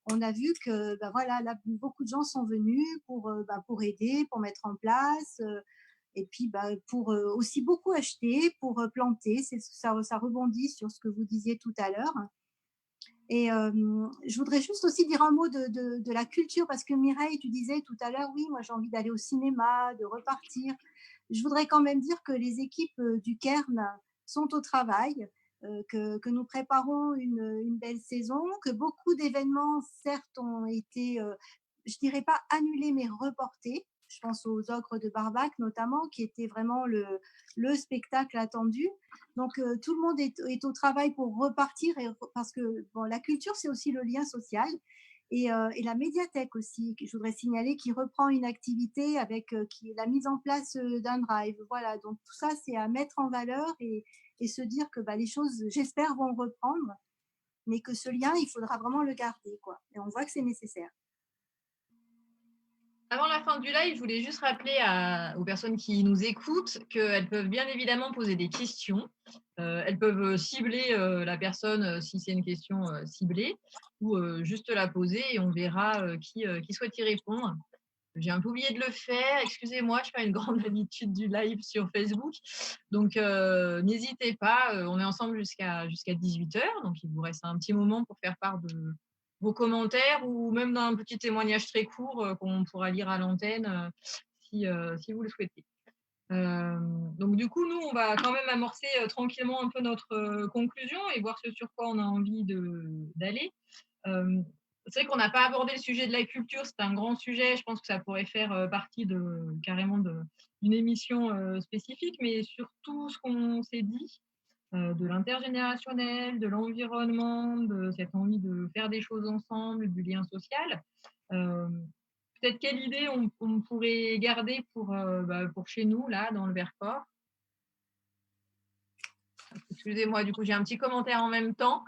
[SPEAKER 6] On a vu que ben voilà, là, beaucoup de gens sont venus pour aider, pour mettre en place, et puis pour aussi beaucoup acheter, pour planter. Ça rebondit sur ce que vous disiez tout à l'heure. Et je voudrais juste aussi dire un mot de la culture, parce que Mireille, tu disais tout à l'heure, oui, moi j'ai envie d'aller au cinéma, de repartir. Je voudrais quand même dire que les équipes du Cairn sont au travail, que nous préparons une belle saison, que beaucoup d'événements, certes, ont été, je dirais pas annulés, mais reportés. Je pense aux Ogres de Barbac notamment, qui était vraiment le spectacle attendu. Donc, tout le monde est au travail pour repartir, parce que bon, la culture, c'est aussi le lien social. Et la médiathèque aussi, je voudrais signaler, qui reprend une activité avec la mise en place d'un drive. Voilà, donc tout ça, c'est à mettre en valeur et se dire que les choses, j'espère, vont reprendre, mais que ce lien, il faudra vraiment le garder, quoi. Et on voit que c'est nécessaire.
[SPEAKER 1] Avant la fin du live, je voulais juste rappeler aux personnes qui nous écoutent qu'elles peuvent bien évidemment poser des questions. Elles peuvent cibler la personne si c'est une question ciblée, ou juste la poser et on verra qui souhaite y répondre. J'ai un peu oublié de le faire, excusez-moi, je n'ai pas une grande habitude du live sur Facebook. Donc n'hésitez pas, on est ensemble jusqu'à 18h, donc il vous reste un petit moment pour faire part de vos commentaires ou même d'un petit témoignage très court qu'on pourra lire à l'antenne si vous le souhaitez. Donc du coup, nous, on va quand même amorcer tranquillement un peu notre conclusion et voir ce sur quoi on a envie d'aller. C'est vrai qu'on n'a pas abordé le sujet de la culture, c'est un grand sujet, je pense que ça pourrait faire partie carrément d'une émission spécifique, mais surtout ce qu'on s'est dit, de l'intergénérationnel, de l'environnement, de cette envie de faire des choses ensemble, du lien social. Euh, Peut-être quelle idée on pourrait garder pour chez nous, là, dans le Vercors. Excusez-moi, du coup, j'ai un petit commentaire en même temps.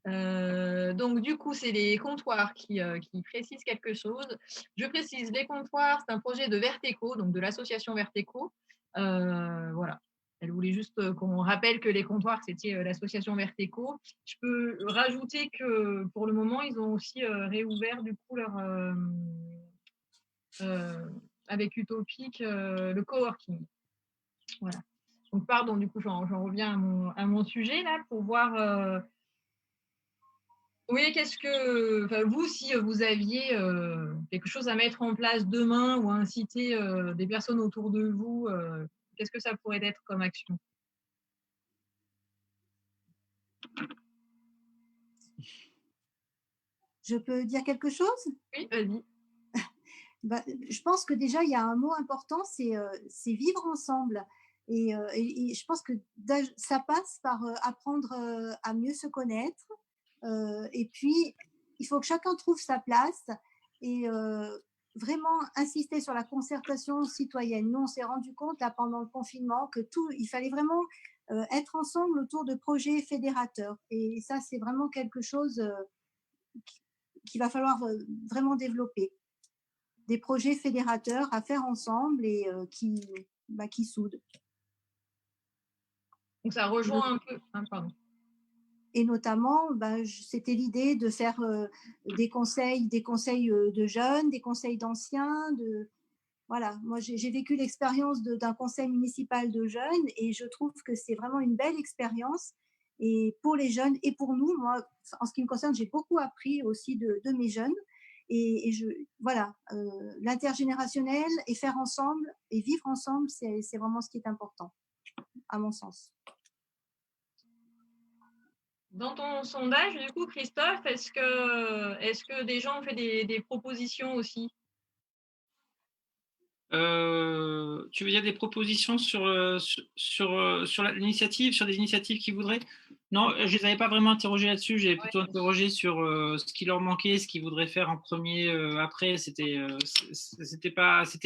[SPEAKER 1] Donc, du coup, c'est les comptoirs qui précisent quelque chose. Je précise, les comptoirs, c'est un projet de Verteco, donc de l'association Verteco. Voilà. Elle voulait juste qu'on rappelle que les comptoirs, c'était l'association Verteco. Je peux rajouter que pour le moment, ils ont aussi réouvert du coup avec Utopic le coworking. Voilà. Donc, pardon, du coup, j'en reviens à mon sujet là pour voir. Oui, vous, si vous aviez quelque chose à mettre en place demain ou à inciter des personnes autour de vous, qu'est-ce que ça pourrait être comme action?
[SPEAKER 6] Je peux dire quelque chose?
[SPEAKER 1] Oui, vas-y.
[SPEAKER 6] Je pense que déjà, il y a un mot important, c'est vivre ensemble. Et je pense que ça passe par apprendre à mieux se connaître. Et puis, il faut que chacun trouve sa place et vraiment insister sur la concertation citoyenne. Nous, on s'est rendu compte là, pendant le confinement il fallait vraiment être ensemble autour de projets fédérateurs. Et ça, c'est vraiment quelque chose qu'il va falloir vraiment développer. Des projets fédérateurs à faire ensemble et qui soudent.
[SPEAKER 1] Donc ça rejoint un peu. Pardon.
[SPEAKER 6] Et notamment, c'était l'idée de faire des conseils de jeunes, des conseils d'anciens. Voilà, moi j'ai vécu l'expérience d'un conseil municipal de jeunes et je trouve que c'est vraiment une belle expérience. Et pour les jeunes et pour nous, moi, en ce qui me concerne, j'ai beaucoup appris aussi de mes jeunes. Voilà, l'intergénérationnel et faire ensemble et vivre ensemble, c'est vraiment ce qui est important, à mon sens.
[SPEAKER 1] Dans ton sondage, du coup, Christophe, est-ce que des gens ont fait des propositions aussi?
[SPEAKER 3] Tu veux dire des propositions sur l'initiative, sur des initiatives qu'ils voudraient? Non, je les avais pas vraiment interrogés là-dessus. J'ai plutôt interrogé sur ce qui leur manquait, ce qu'ils voudraient faire en premier. Après, c'était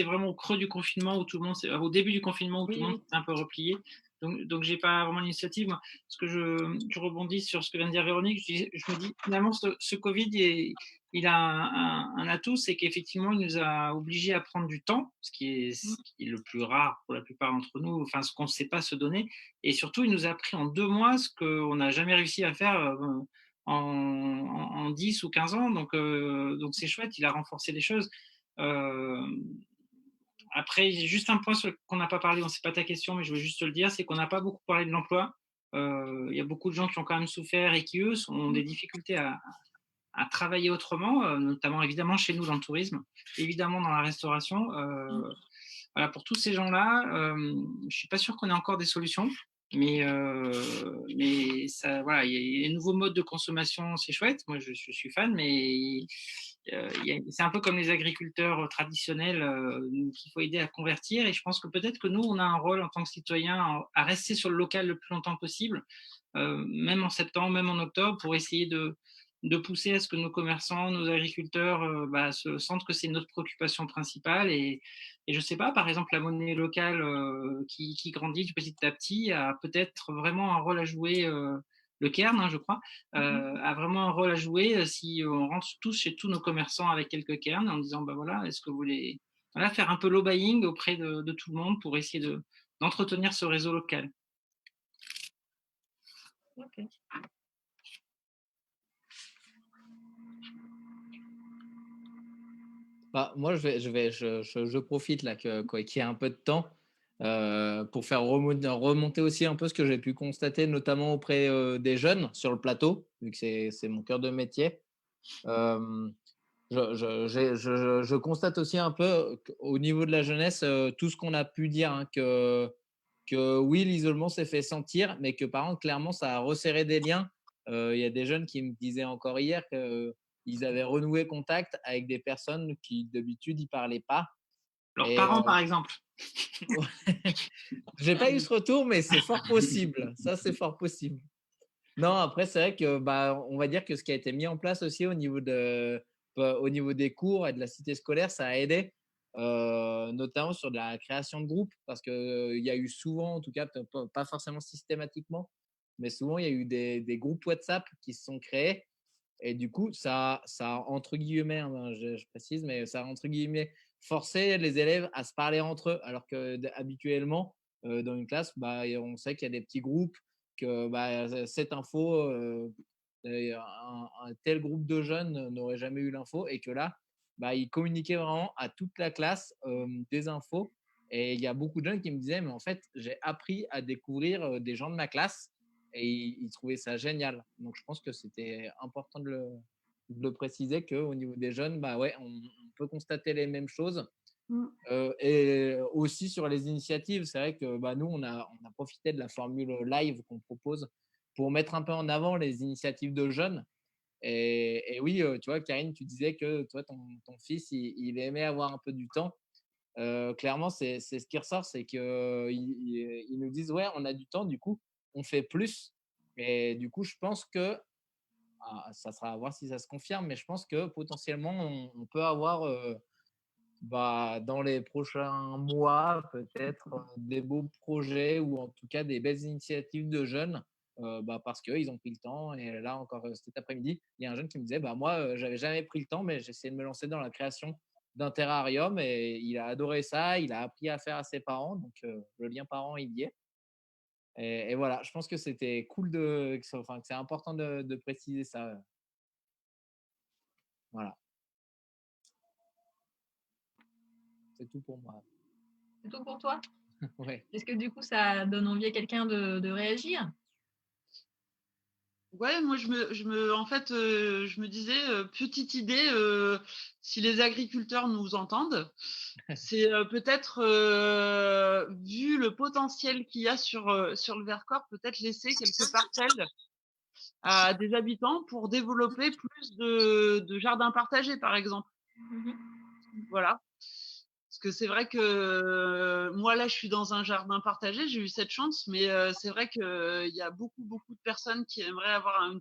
[SPEAKER 3] vraiment au creux du confinement où tout le monde, au début du confinement où tout le monde s'est un peu replié. Donc j'ai pas vraiment l'initiative. Moi, ce que je rebondis sur ce que vient de dire Véronique, je me dis finalement ce Covid il a un atout, c'est qu'effectivement, il nous a obligés à prendre du temps, ce qui est le plus rare pour la plupart d'entre nous, enfin, ce qu'on ne sait pas se donner. Et surtout, il nous a pris en 2 mois ce qu'on n'a jamais réussi à faire en 10 ou 15 ans. Donc c'est chouette, il a renforcé les choses. Après, il y a juste un point qu'on n'a pas parlé, c'est pas ta question, mais je veux juste te le dire, c'est qu'on n'a pas beaucoup parlé de l'emploi. Il y a beaucoup de gens qui ont quand même souffert et qui, eux, ont des difficultés à travailler autrement, notamment évidemment chez nous dans le tourisme, évidemment dans la restauration. Voilà, pour tous ces gens-là, je ne suis pas sûr qu'on ait encore des solutions, mais ça, voilà, il y a les nouveaux modes de consommation, c'est chouette. Moi, je suis fan, mais c'est un peu comme les agriculteurs traditionnels qu'il faut aider à convertir. Et je pense que peut-être que nous, on a un rôle en tant que citoyens à rester sur le local le plus longtemps possible, même en septembre, même en octobre, pour essayer de pousser à ce que nos commerçants, nos agriculteurs se sentent que c'est notre préoccupation principale. Et je ne sais pas, par exemple, la monnaie locale qui grandit petit à petit a peut-être vraiment un rôle à jouer. Le Cairn, je crois, a vraiment un rôle à jouer si on rentre tous chez tous nos commerçants avec quelques cairns en disant, voilà, est-ce que vous voulez faire un peu lobbying auprès de tout le monde pour essayer d'entretenir ce réseau local.
[SPEAKER 1] Ok.
[SPEAKER 2] Moi, je profite là qu'il y ait un peu de temps pour faire remonter aussi un peu ce que j'ai pu constater, notamment auprès des jeunes sur le plateau, vu que c'est mon cœur de métier. Je constate aussi un peu au niveau de la jeunesse tout ce qu'on a pu dire, hein, que oui, l'isolement s'est fait sentir, mais que par contre, clairement, ça a resserré des liens. Il y a des jeunes qui me disaient encore hier qu'ils avaient renoué contact avec des personnes qui d'habitude, ils ne parlaient pas.
[SPEAKER 3] Leurs parents, par exemple.
[SPEAKER 2] J'ai pas eu ce retour, mais c'est fort possible. Ça, c'est fort possible. Non, après, c'est vrai que on va dire que ce qui a été mis en place aussi au niveau des cours et de la cité scolaire, ça a aidé, notamment sur de la création de groupes, parce qu'il y a eu souvent, en tout cas, pas forcément systématiquement, mais souvent, il y a eu des groupes WhatsApp qui se sont créés. Et du coup, ça entre guillemets, je précise, mais ça a entre guillemets forcé les élèves à se parler entre eux, alors que habituellement, dans une classe, on sait qu'il y a des petits groupes, que cette info, un tel groupe de jeunes n'aurait jamais eu l'info, et que là, ils communiquaient vraiment à toute la classe des infos. Et il y a beaucoup de jeunes qui me disaient, mais en fait, j'ai appris à découvrir des gens de ma classe, et ils trouvaient ça génial. Donc, je pense que c'était important de le préciser, qu'au niveau des jeunes, on peut constater les mêmes choses. Et aussi sur les initiatives, c'est vrai que nous, on a profité de la formule live qu'on propose pour mettre un peu en avant les initiatives de jeunes. Et oui, tu vois, Karine, tu disais que toi, ton fils, il aimait avoir un peu du temps. clairement, c'est ce qui ressort, c'est qu'ils nous disent ouais, on a du temps, du coup, on fait plus. Et du coup, je pense que ça sera à voir si ça se confirme, mais je pense que potentiellement, on peut avoir dans les prochains mois peut-être des beaux projets ou en tout cas des belles initiatives de jeunes parce qu'ils ont pris le temps. Et là, encore cet après-midi, il y a un jeune qui me disait moi, j'avais jamais pris le temps, mais j'essayais de me lancer dans la création d'un terrarium et il a adoré ça. Il a appris à faire à ses parents, donc le lien parent, il y est. Et voilà, je pense que c'était cool que c'est important de préciser ça. Voilà, c'est tout pour moi.
[SPEAKER 1] C'est tout pour toi?
[SPEAKER 2] Ouais.
[SPEAKER 1] Est-ce que du coup, ça donne envie à quelqu'un de réagir?
[SPEAKER 4] Ouais, moi en fait, je me disais, petite idée, si les agriculteurs nous entendent, c'est peut-être, vu le potentiel qu'il y a sur le Vercors, peut-être laisser quelques parcelles à des habitants pour développer plus de jardins partagés, par exemple. Voilà. Parce que c'est vrai que moi, là, je suis dans un jardin partagé, j'ai eu cette chance, mais c'est vrai qu'il y a beaucoup, beaucoup de personnes qui aimeraient avoir un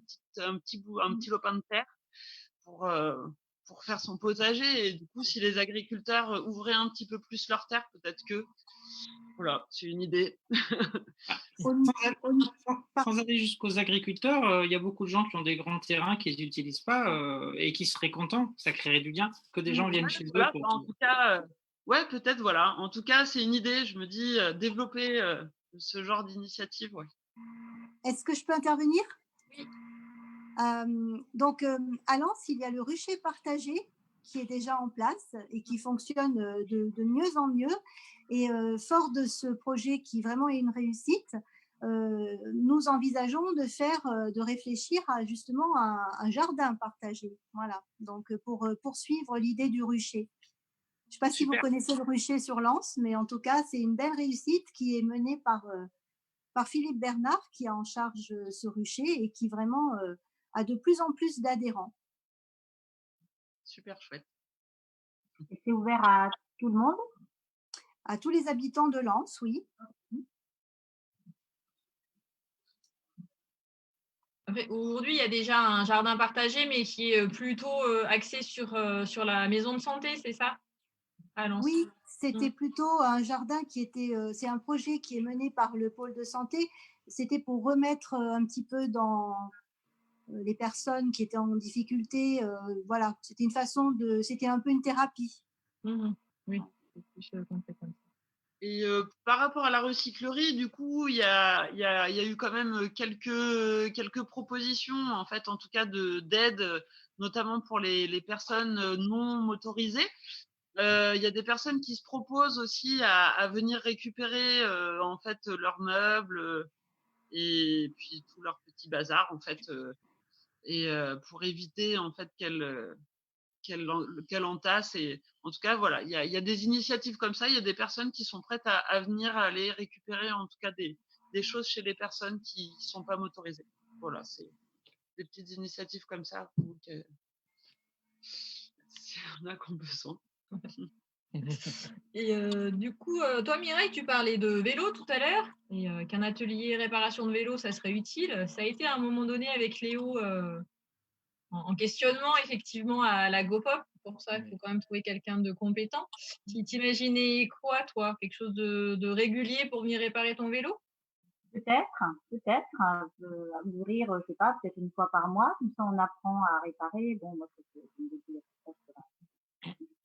[SPEAKER 4] petit lopin de terre pour, euh, pour faire son potager. Et du coup, si les agriculteurs ouvraient un petit peu plus leur terre, peut-être que, voilà, c'est une idée.
[SPEAKER 3] Sans aller jusqu'aux agriculteurs, il y a beaucoup de gens qui ont des grands terrains qu'ils n'utilisent pas et qui seraient contents. Ça créerait du lien, que des gens viennent chez eux.
[SPEAKER 4] Voilà, en tout cas, ouais, peut-être, voilà. En tout cas, c'est une idée. Je me dis, développer ce genre d'initiative, ouais.
[SPEAKER 6] Est-ce que je peux intervenir?
[SPEAKER 1] Oui.
[SPEAKER 6] Donc, à Lens, il y a le rucher partagé qui est déjà en place et qui fonctionne de mieux en mieux. Et fort de ce projet qui vraiment est une réussite, nous envisageons de réfléchir à justement un jardin partagé. Voilà, donc pour poursuivre l'idée du rucher. Je ne sais pas si vous connaissez le rucher sur Lens, mais en tout cas, c'est une belle réussite qui est menée par Philippe Bernard, qui a en charge ce rucher et qui vraiment a de plus en plus d'adhérents.
[SPEAKER 4] Super chouette.
[SPEAKER 5] Et c'est ouvert à tout le monde?
[SPEAKER 6] À tous les habitants de Lens, oui.
[SPEAKER 1] Aujourd'hui, il y a déjà un jardin partagé, mais qui est plutôt axé sur la maison de santé, c'est ça? À Lens.
[SPEAKER 6] Oui, c'était plutôt un jardin c'est un projet qui est mené par le pôle de santé. C'était pour remettre un petit peu dans les personnes qui étaient en difficulté. Voilà, c'était c'était un peu une thérapie.
[SPEAKER 1] Oui.
[SPEAKER 4] Et par rapport à la recyclerie, du coup, il y a eu quand même quelques propositions, en fait, en tout cas d'aide, notamment pour les personnes non motorisées. Il y a des personnes qui se proposent aussi à venir récupérer en fait leurs meubles et puis tout leur petit bazar en fait et pour éviter en fait qu'elle entasse. Et en tout cas, voilà, il y a des initiatives comme ça. Il y a des personnes qui sont prêtes à venir aller récupérer en tout cas des choses chez les personnes qui ne sont pas motorisées. Voilà, c'est des petites initiatives comme ça qu'il y en a qui ont besoin.
[SPEAKER 1] Et du coup, toi, Mireille, tu parlais de vélo tout à l'heure et qu'un atelier réparation de vélo, ça serait utile. Ça a été à un moment donné avec Léo en questionnement effectivement à la GoPop. Pour ça, il faut quand même trouver quelqu'un de compétent. T'imaginais quoi, toi? Quelque chose de régulier pour venir réparer ton vélo?
[SPEAKER 5] Peut-être, ouvrir, je sais pas, peut-être une fois par mois, comme ça on apprend à réparer. Bon, moi, c'est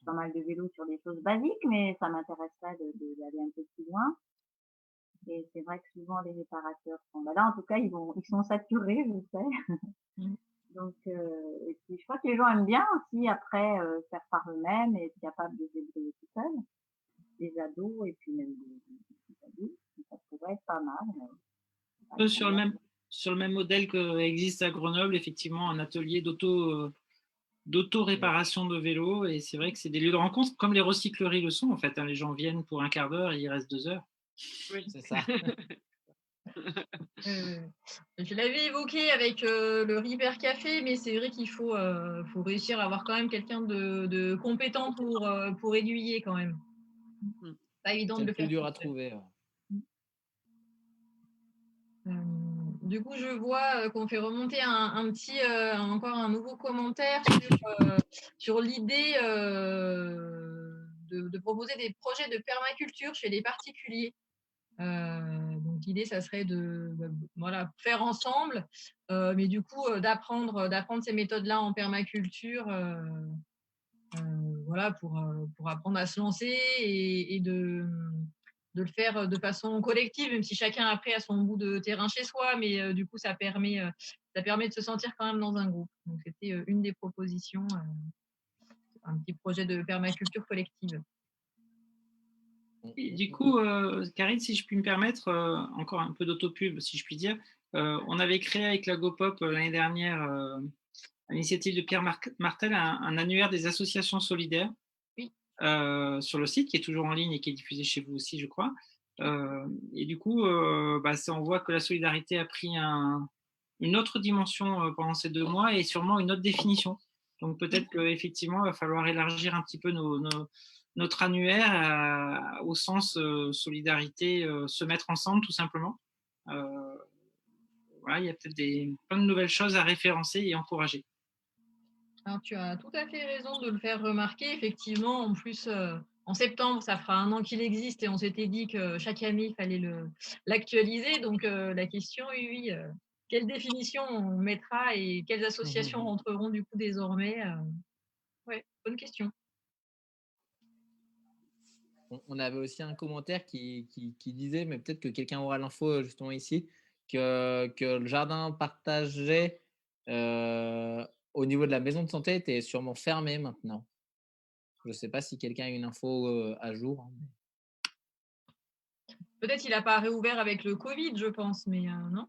[SPEAKER 5] pas mal de vélos sur des choses basiques, mais ça m'intéresserait d'aller un peu plus loin. Et c'est vrai que souvent les réparateurs sont là, en tout cas, ils sont saturés, je sais. Donc, et puis je crois que les gens aiment bien aussi après faire par eux-mêmes et être capables de se débrouiller tout seuls. Des ados et puis même des adultes, ça pourrait être pas mal.
[SPEAKER 3] Sur le même modèle qu'existe à Grenoble, effectivement, un atelier d'auto-réparation de vélos. Et c'est vrai que c'est des lieux de rencontre, comme les recycleries le sont, en fait. Les gens viennent pour un quart d'heure et ils restent 2 heures.
[SPEAKER 4] Oui,
[SPEAKER 2] c'est ça.
[SPEAKER 1] Je l'avais évoqué avec le Repair Café, mais c'est vrai qu'il faut réussir à avoir quand même quelqu'un de compétent pour aiguiller quand même. Pas évident
[SPEAKER 2] C'est
[SPEAKER 1] de
[SPEAKER 2] le
[SPEAKER 1] le
[SPEAKER 2] plus
[SPEAKER 1] faire.
[SPEAKER 2] dur à trouver.
[SPEAKER 1] Du coup, je vois qu'on fait remonter encore un nouveau commentaire sur l'idée de proposer des projets de permaculture chez les particuliers. Donc l'idée, ça serait de voilà, faire ensemble, mais du coup d'apprendre ces méthodes-là en permaculture, voilà, pour apprendre à se lancer et de le faire de façon collective, même si chacun après a son bout de terrain chez soi, mais du coup ça permet de se sentir quand même dans un groupe. Donc c'était une des propositions, un petit projet de permaculture collective.
[SPEAKER 3] Et du coup, Karine, si je puis me permettre, encore un peu d'autopub, si je puis dire, on avait créé avec la GoPop l'année dernière, à l'initiative de Pierre Martel, un annuaire des associations solidaires
[SPEAKER 1] Oui.
[SPEAKER 3] sur le site qui est toujours en ligne et qui est diffusé chez vous aussi, je crois. Et du coup, on voit que la solidarité a pris une autre dimension pendant ces 2 mois et sûrement une autre définition. Donc peut-être qu'effectivement, il va falloir élargir un petit peu notre annuaire au sens solidarité, se mettre ensemble tout simplement. Voilà, il y a peut-être plein de nouvelles choses à référencer et encourager.
[SPEAKER 1] Alors, tu as tout à fait raison de le faire remarquer. Effectivement, en plus, en septembre, ça fera 1 an qu'il existe et on s'était dit que chaque année, il fallait l'actualiser. Donc, la question, oui, quelle définition on mettra et quelles associations rentreront du coup désormais ouais, bonne question.
[SPEAKER 2] On avait aussi un commentaire qui disait, mais peut-être que quelqu'un aura l'info justement ici, que le jardin partagé au niveau de la maison de santé était sûrement fermé maintenant. Je ne sais pas si quelqu'un a une info à jour.
[SPEAKER 1] Peut-être qu'il n'a pas réouvert avec le Covid, je pense, mais non.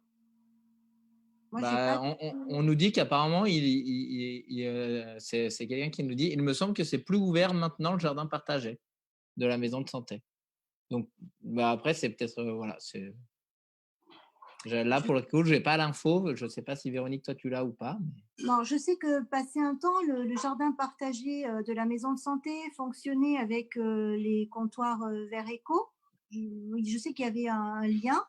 [SPEAKER 6] Moi,
[SPEAKER 2] on nous dit qu'apparemment, c'est quelqu'un qui nous dit, il me semble que c'est plus ouvert maintenant le jardin partagé de la maison de santé. Donc, après, c'est peut-être, voilà, là, pour le coup, je n'ai pas l'info. Je ne sais pas si Véronique, toi, tu l'as ou pas. Mais...
[SPEAKER 6] Non, je sais que passé un temps, le jardin partagé de la maison de santé fonctionnait avec les comptoirs Vert Éco. Je sais qu'il y avait un lien.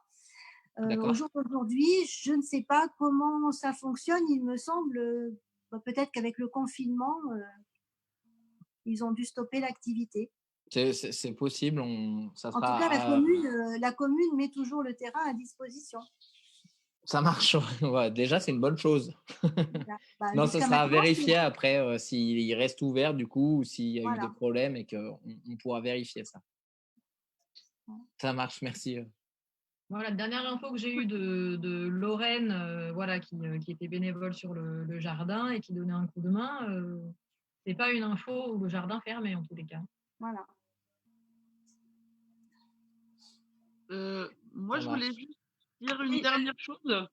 [SPEAKER 6] Au jour d'aujourd'hui, je ne sais pas comment ça fonctionne. Il me semble, peut-être qu'avec le confinement, ils ont dû stopper l'activité.
[SPEAKER 2] C'est possible.
[SPEAKER 6] En tout cas, la commune met toujours le terrain à disposition.
[SPEAKER 2] Ça marche. Ouais, déjà, c'est une bonne chose. Non, ce sera vérifié après s'il reste ouvert du coup ou s'il y a eu des problèmes et qu'on pourra vérifier ça. Ça marche, merci.
[SPEAKER 1] Voilà, la dernière info que j'ai eue de Lorraine, voilà, qui était bénévole sur le jardin et qui donnait un coup de main, c'est pas une info où le jardin fermait en tous les cas.
[SPEAKER 6] Voilà.
[SPEAKER 4] Moi, je voulais juste dire une dernière chose.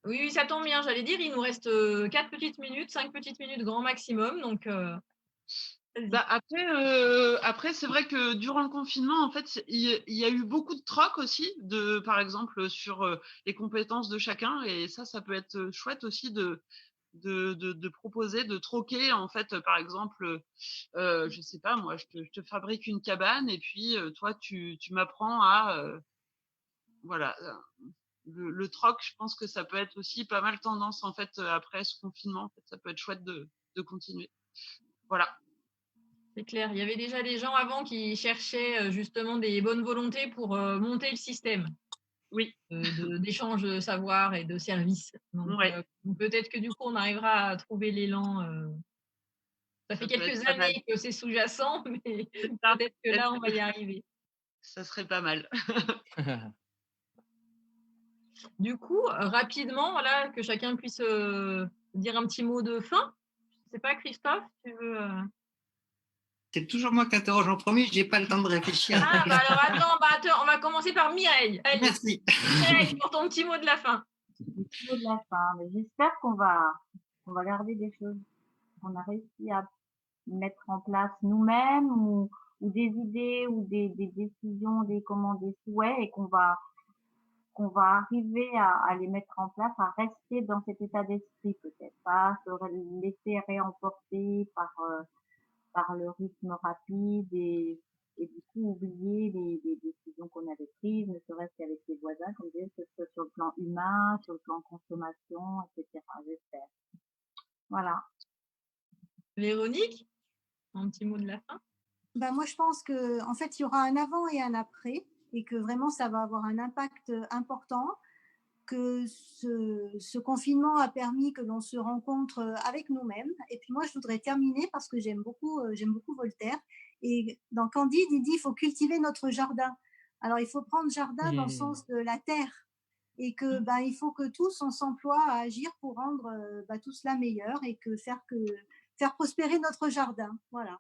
[SPEAKER 1] Oui, ça tombe bien. J'allais dire, il nous reste 4 petites minutes, 5 petites minutes grand maximum. Donc,
[SPEAKER 4] après, c'est vrai que durant le confinement, en fait, il y a eu beaucoup de troc aussi, par exemple, sur les compétences de chacun. Et ça peut être chouette aussi de proposer, de troquer, en fait, par exemple, je sais pas, moi, je te fabrique une cabane et puis toi, tu m'apprends à... voilà. Le troc, je pense que ça peut être aussi pas mal tendance, en fait, après ce confinement. En fait, ça peut être chouette de continuer. Voilà.
[SPEAKER 1] C'est clair. Il y avait déjà des gens avant qui cherchaient justement des bonnes volontés pour monter le système.
[SPEAKER 4] Oui.
[SPEAKER 1] D'échange de savoir et de services. Donc, peut-être que du coup, on arrivera à trouver l'élan. Ça fait quelques années que c'est sous-jacent, mais peut-être que là, on va y arriver.
[SPEAKER 4] Ça serait pas mal.
[SPEAKER 1] Du coup, rapidement, voilà, que chacun puisse dire un petit mot de fin. Je ne sais pas, Christophe, tu veux...
[SPEAKER 3] C'est toujours moi qui interroge en premier, je n'ai pas le temps de réfléchir.
[SPEAKER 1] Ah, bah alors attends, on va commencer par Mireille. Allez.
[SPEAKER 3] Merci.
[SPEAKER 1] Mireille, pour ton petit mot de la fin.
[SPEAKER 5] Le petit mot de la fin. J'espère qu'on va garder des choses qu'on a réussi à mettre en place nous-mêmes ou des idées ou des décisions, des souhaits et qu'on va arriver à les mettre en place, à rester dans cet état d'esprit peut-être, pas se laisser réemporter par le rythme rapide et et du coup oublier les décisions qu'on avait prises, ne serait-ce qu'avec les voisins, comme je disais, que ce soit sur le plan humain, sur le plan consommation, etc. J'espère. Voilà.
[SPEAKER 1] Véronique, un petit mot de la fin?
[SPEAKER 6] Ben, moi, je pense qu'en fait, il y aura un avant et un après et que vraiment, ça va avoir un impact important, que ce confinement a permis que l'on se rencontre avec nous-mêmes. Et puis moi, je voudrais terminer parce que j'aime beaucoup Voltaire. Et dans Candide, il dit, il faut cultiver notre jardin. Alors, il faut prendre jardin dans le sens de la terre et que ben, il faut que tous on s'emploie à agir pour rendre tout cela meilleur et faire prospérer notre jardin. Voilà.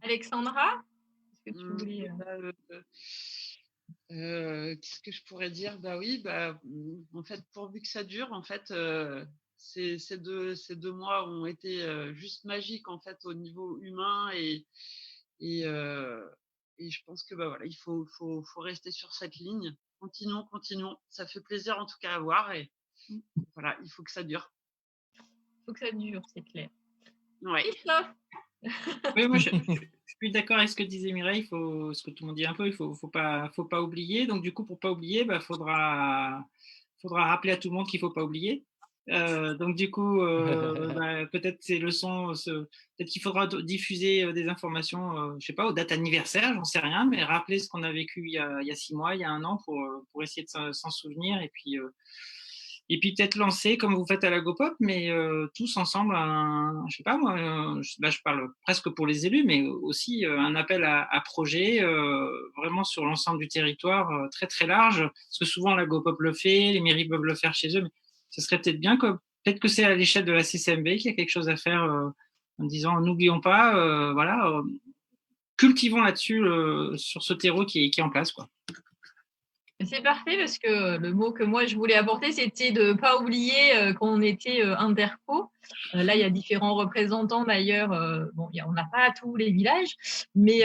[SPEAKER 1] Alexandra, est-ce que tu
[SPEAKER 4] Mmh,
[SPEAKER 1] voulais…
[SPEAKER 4] qu'est-ce que je pourrais dire? Bah oui, en fait, pourvu que ça dure, en fait, ces 2 mois ont été, juste magiques, en fait, au niveau humain et je pense que, bah, voilà, il faut rester sur cette ligne. Continuons. Ça fait plaisir, en tout cas, à voir et voilà, il faut que ça dure.
[SPEAKER 1] Il faut que ça dure, c'est clair.
[SPEAKER 4] Ouais.
[SPEAKER 1] Christophe.
[SPEAKER 3] Oui, moi, je suis d'accord avec ce que disait Mireille, ce que tout le monde dit un peu, il faut pas oublier. Donc, du coup, pour pas oublier, faudra rappeler à tout le monde qu'il faut pas oublier. Donc, du coup, peut-être ces leçons, peut-être qu'il faudra diffuser des informations, je sais pas, aux dates anniversaires, j'en sais rien, mais rappeler ce qu'on a vécu il y a 6 mois, il y a 1 an, pour essayer de s'en souvenir et puis peut-être lancer, comme vous faites à la GoPop, mais tous ensemble, je sais pas moi, là je parle presque pour les élus, mais aussi un appel à projet vraiment sur l'ensemble du territoire très très large, parce que souvent la GoPop le fait, les mairies peuvent le faire chez eux, mais ce serait peut-être bien, peut-être que c'est à l'échelle de la CCMB qu'il y a quelque chose à faire en disant n'oublions pas, voilà, cultivons là-dessus sur ce terreau qui est en place, quoi.
[SPEAKER 1] C'est parfait parce que le mot que moi je voulais apporter, c'était de ne pas oublier qu'on était interco. Là, il y a différents représentants d'ailleurs. Bon, on n'a pas tous les villages, mais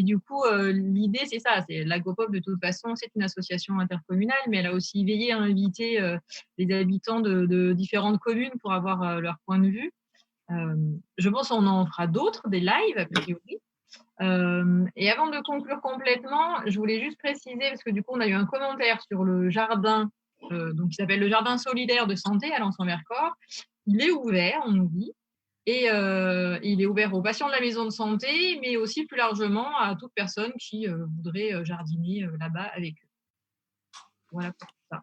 [SPEAKER 1] du coup, l'idée, c'est ça. C'est l'AgroPop, de toute façon, c'est une association intercommunale, mais elle a aussi veillé à inviter les habitants de différentes communes pour avoir leur point de vue. Je pense qu'on en fera d'autres, des lives, a priori. Et avant de conclure complètement, je voulais juste préciser, parce que du coup, on a eu un commentaire sur le jardin, donc qui s'appelle le jardin solidaire de santé à Lens-en-Vercors. Il est ouvert, on nous dit, et il est ouvert aux patients de la maison de santé, mais aussi plus largement à toute personne qui voudrait jardiner là-bas avec eux. Voilà pour ça.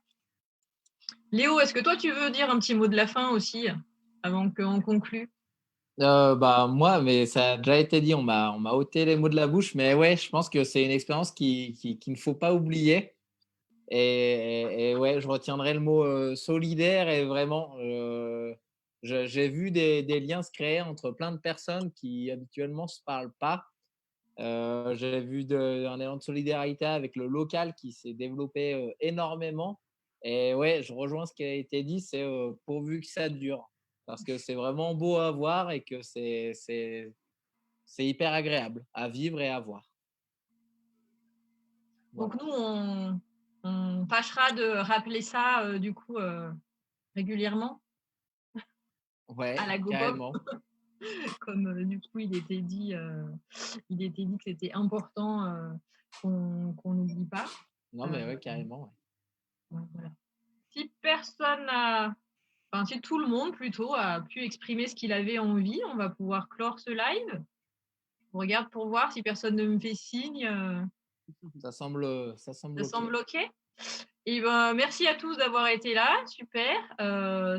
[SPEAKER 1] Léo, est-ce que toi, tu veux dire un petit mot de la fin aussi, avant qu'on conclue?
[SPEAKER 2] Moi, mais ça a déjà été dit, on m'a ôté les mots de la bouche, mais ouais, je pense que c'est une expérience qu'il ne faut pas oublier. Et ouais, je retiendrai le mot solidaire et vraiment, j'ai vu des liens se créer entre plein de personnes qui habituellement ne se parlent pas. J'ai vu un élan de solidarité avec le local qui s'est développé énormément. Et ouais, je rejoins ce qui a été dit, c'est pourvu que ça dure. Parce que c'est vraiment beau à voir et que c'est hyper agréable à vivre et à voir.
[SPEAKER 1] Voilà. Donc nous, on tâchera de rappeler ça du coup régulièrement
[SPEAKER 2] Ouais,
[SPEAKER 1] à la GoPop.
[SPEAKER 2] carrément.
[SPEAKER 1] Comme du coup il était dit que c'était important qu'on n'oublie pas.
[SPEAKER 2] Non, mais ouais, carrément. Ouais.
[SPEAKER 1] Voilà. Si si tout le monde plutôt a pu exprimer ce qu'il avait envie, on va pouvoir clore ce live. Je regarde pour voir si personne ne me fait signe.
[SPEAKER 2] Ça semble
[SPEAKER 1] OK. Et ben, merci à tous d'avoir été là, super.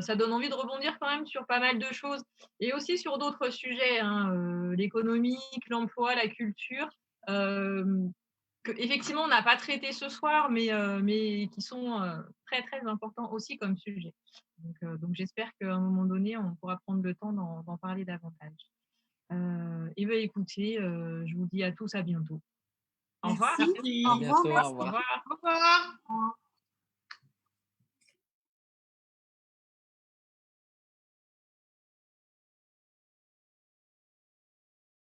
[SPEAKER 1] Ça donne envie de rebondir quand même sur pas mal de choses et aussi sur d'autres sujets, hein, l'économique, l'emploi, la culture, que effectivement on n'a pas traité ce soir, mais qui sont très très importants aussi comme sujet. Donc j'espère qu'à un moment donné, on pourra prendre le temps d'en parler davantage. Et bien écoutez, je vous dis à tous à bientôt. Au revoir.
[SPEAKER 6] Merci.
[SPEAKER 3] Merci.
[SPEAKER 6] Au
[SPEAKER 2] À bientôt,
[SPEAKER 6] revoir.
[SPEAKER 2] au revoir.
[SPEAKER 1] Au revoir.
[SPEAKER 4] Au revoir.